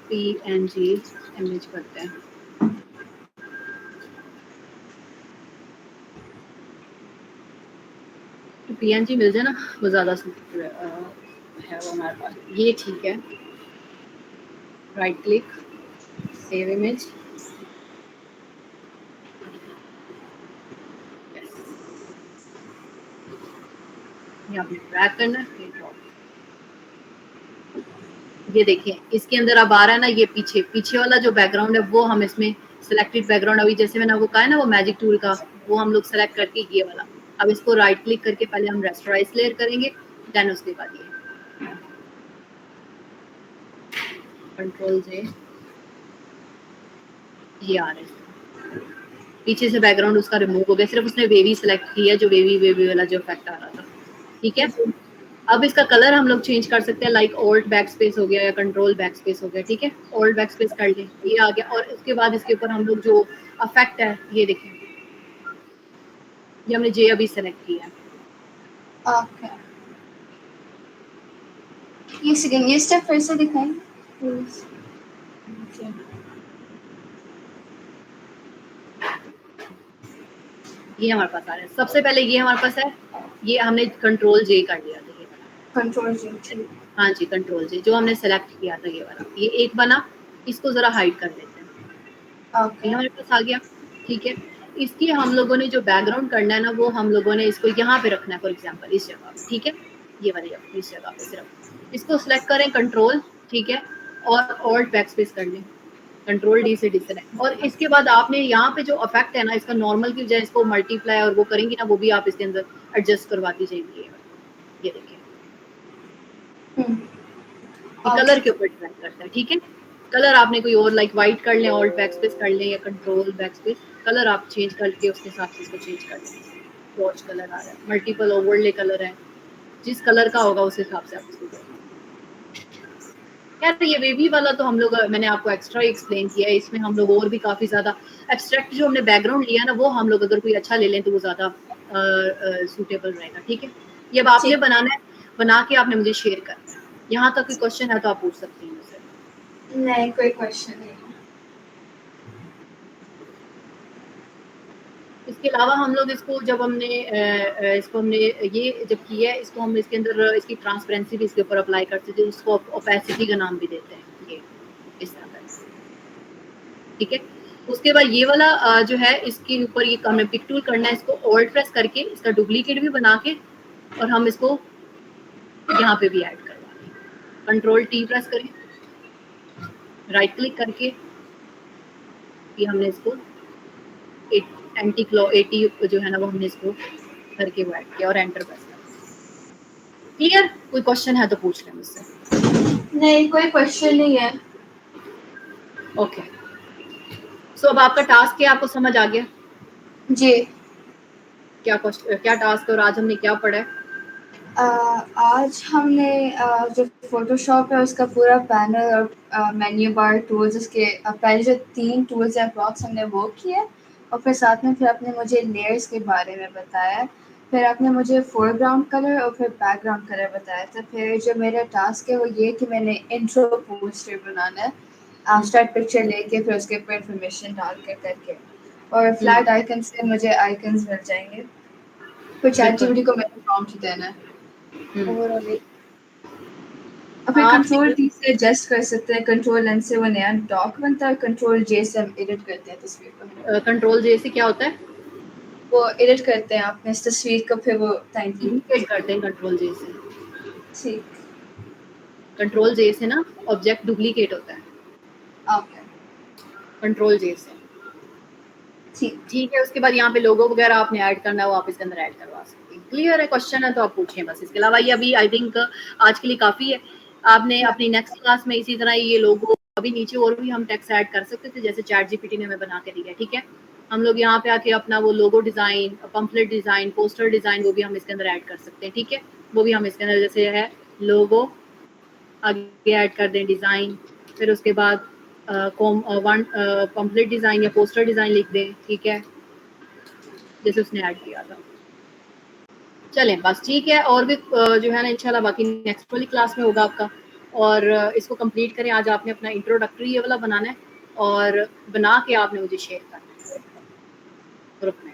पीएनजी इमेज करते हैं। तो पीएनजी मिल जाए ना वो ज्यादा है वो हमारे पास, ये ठीक है। राइट क्लिक, सेव इमेज, यहाँ पे ड्रैग करना है, ये देखिए इसके अंदर अब आ रहा है ना, ये पीछे वाला जो बैकग्राउंड है वो हम इसमें सिलेक्टेड बैकग्राउंड, अभी जैसे मैंने आपको कहा है ना वो मैजिक टूल का, वो हम लोग सेलेक्ट करके ये वाला, अब इसको राइट क्लिक करके पहले हम रेस्टराइज लेयर करेंगे, देन उसके बाद ये कंट्रोल से ये आ रहा है, पीछे से बैकग्राउंड उसका रिमूव हो गया, सिर्फ उसने वेवी सेलेक्ट किया जो वेवी वाला जो इफेक्ट आ रहा था। ठीक है, अब इसका कलर हम लोग चेंज कर सकते हैं, लाइक ऑल्ट बैक स्पेस हो गया या कंट्रोल बैक स्पेस हो गया। ठीक है, ऑल्ट बैक स्पेस कर लें, ये आ गया, और उसके बाद इसके ऊपर हम लोग जो इफेक्ट है ये देखिए, ये हमने जे अभी सेलेक्ट किया है। Okay. ये सेकंड, ये स्टेप फिर से दिखाएंगे प्लीज। ये हमारे पास आ रहा है, सबसे पहले ये हमारे पास है, ये हमने कंट्रोल जे कर लिया था, ये कंट्रोल जी। हाँ जी कंट्रोल जे जो हमने सेलेक्ट किया था, ये वाला, ये एक बना, इसको जरा हाइड कर लेते हैं। ओके। ये हमारे पास आ गया। ठीक है, इसकी हम लोगों ने जो बैकग्राउंड करना है ना वो हम लोगों ने इसको यहाँ पे रखना है, फॉर एग्जांपल इस जगह पे। ठीक है, ये वाली जगह, इस जगह पे सिर्फ इसको सिलेक्ट करें कंट्रोल, ठीक है, और ऑल्ट बैक स्पेस कर लें, कंट्रोल डी से डिसेलेक्ट, और इसके बाद आपने यहाँ पे जो इफेक्ट है ना इसका नॉर्मल की बजाय इसको मल्टीप्लाई और वो करेंगी ना, वो भी आप इसके अंदर एडजस्ट करवाती जाएंगी। ये देखिए कलर के ऊपर डिपेंड करता है। ठीक है, कलर आपने कोई और लाइक व्हाइट कर लें, ऑल्ट बैक स्पेस कर लें या कंट्रोल बैक स्पेस, कलर आप चेंज करके उसके हिसाब से इसको चेंज कर लें। वॉच कलर आ रहा है, मल्टीपल ओवरले कलर है, जिस कलर का होगा उस हिसाब से आप इसको करें। यार ये वेवी वाला तो हम लोग, मैंने आपको एक्स्ट्रा एक्सप्लेन किया है, इसमें हम लोग और भी काफी ज्यादा एब्स्ट्रैक्ट जो हमने बैकग्राउंड लिया ना वो हम लोग अगर कोई अच्छा ले लें तो वो ज्यादा सूटेबल रहेगा। ठीक है, ये अब आपने बनाना है, बना के आपने मुझे शेयर करना है। यहाँ तक कोई क्वेश्चन है तो आप पूछ सकती हैं मुझसे। नहीं कोई क्वेश्चन नहीं। इसके अलावा हम लोग इसको जब हमने ये जब किया है, इसको हम इसके अंदर इसकी ट्रांसपेरेंसी भी इसके ऊपर अप्लाई करते थे, उसको ओपेसिटी का नाम भी देते हैं, ये इस तरह का। ठीक है, उसके बाद ये वाला जो है इसके ऊपर ये हमें पिक टूल करना है, इसको ऑल्ट प्रेस करके इसका डुप्लीकेट भी बना के और हम इसको यहाँ पे भी ऐड करवा दें। कंट्रोल टी प्रेस करें, राइट क्लिक करके ये हमने इसको एंटी क्लॉ 80 जो है ना वो हमने इसको करके वो ऐड किया और एंटर प्रेस कर। क्लियर? कोई क्वेश्चन है तो पूछ लें मुझसे। नहीं कोई क्वेश्चन नहीं है। ओके, सो अब आपका टास्क है, आपको समझ आ गया जी। क्या टास्क और आज हमने क्या पढ़ा है? आज हमने जो फोटोशॉप है उसका पूरा पैनल और मेन्यू बार टूल्स, उसके पहले जो 3 टूल्स हैं अप्रॉक्स हमने वो किए, और फिर साथ में फिर आपने मुझे लेयर्स के बारे में बताया, फिर आपने मुझे फोरग्राउंड कलर और फिर बैकग्राउंड कलर बताया था। फिर जो मेरा टास्क है वो ये कि मैंने इंट्रो पोस्टर बनाना है, एब्स्ट्रैक्ट पिक्चर लेके फिर उसके ऊपर इंफॉर्मेशन डाल कर करके, और फ्लैट आइकन से मुझे आइकन्स मिल जाएंगे, फिर चैटजीपीटी को मैंने प्रॉम्प्ट देना है। और अभी कंट्रोल टी से एडजस्ट कर सकते हैं, कंट्रोल एन से वो नया डॉक बनता है, कंट्रोल जे से हम एडिट करते हैं तस्वीर को। कंट्रोल जे से क्या होता है? वो एडिट करते हैं आपने इस तस्वीर को, फिर वो थैंक यू डुप्लीकेट करते हैं कंट्रोल जे से। ठीक, कंट्रोल जे से ना ऑब्जेक्ट डुप्लीकेट होता है, ओके कंट्रोल जे से। ठीक है, उसके बाद यहाँ पे लोगो वगैरह आपने ऐड करना है वो आप इसके अंदर ऐड करवा सकते हैं। क्लियर है? क्वेश्चन है तो आप पूछें बस। इसके अलावा ये अभी आई थिंक आज के लिए काफ़ी है। आपने अपनी नेक्स्ट क्लास में इसी तरह ये लोगो, अभी नीचे और भी हम टेक्स्ट ऐड कर सकते थे जैसे चैट जीपीटी ने हमें बना के दिया है। ठीक है, हम लोग यहाँ पे आके अपना वो logo design, pamphlet design, poster design वो भी हम इसके अंदर ऐड कर सकते हैं, ठीक है। वो भी हम इसके अंदर जैसे है लोगो आगे ऐड कर दें, डिज़ाइन, फिर उसके बाद पम्फलेट डिज़ाइन या पोस्टर डिज़ाइन लिख दें, ठीक है, जैसे उसने ऐड किया था। चलें बस ठीक है, और भी जो है ना इंशाल्लाह बाकी नेक्स्ट वाली क्लास में होगा आपका, और इसको कंप्लीट करें। आज आपने अपना इंट्रोडक्टरी ये वाला बनाना है और बना के आपने मुझे शेयर करना है ग्रुप में।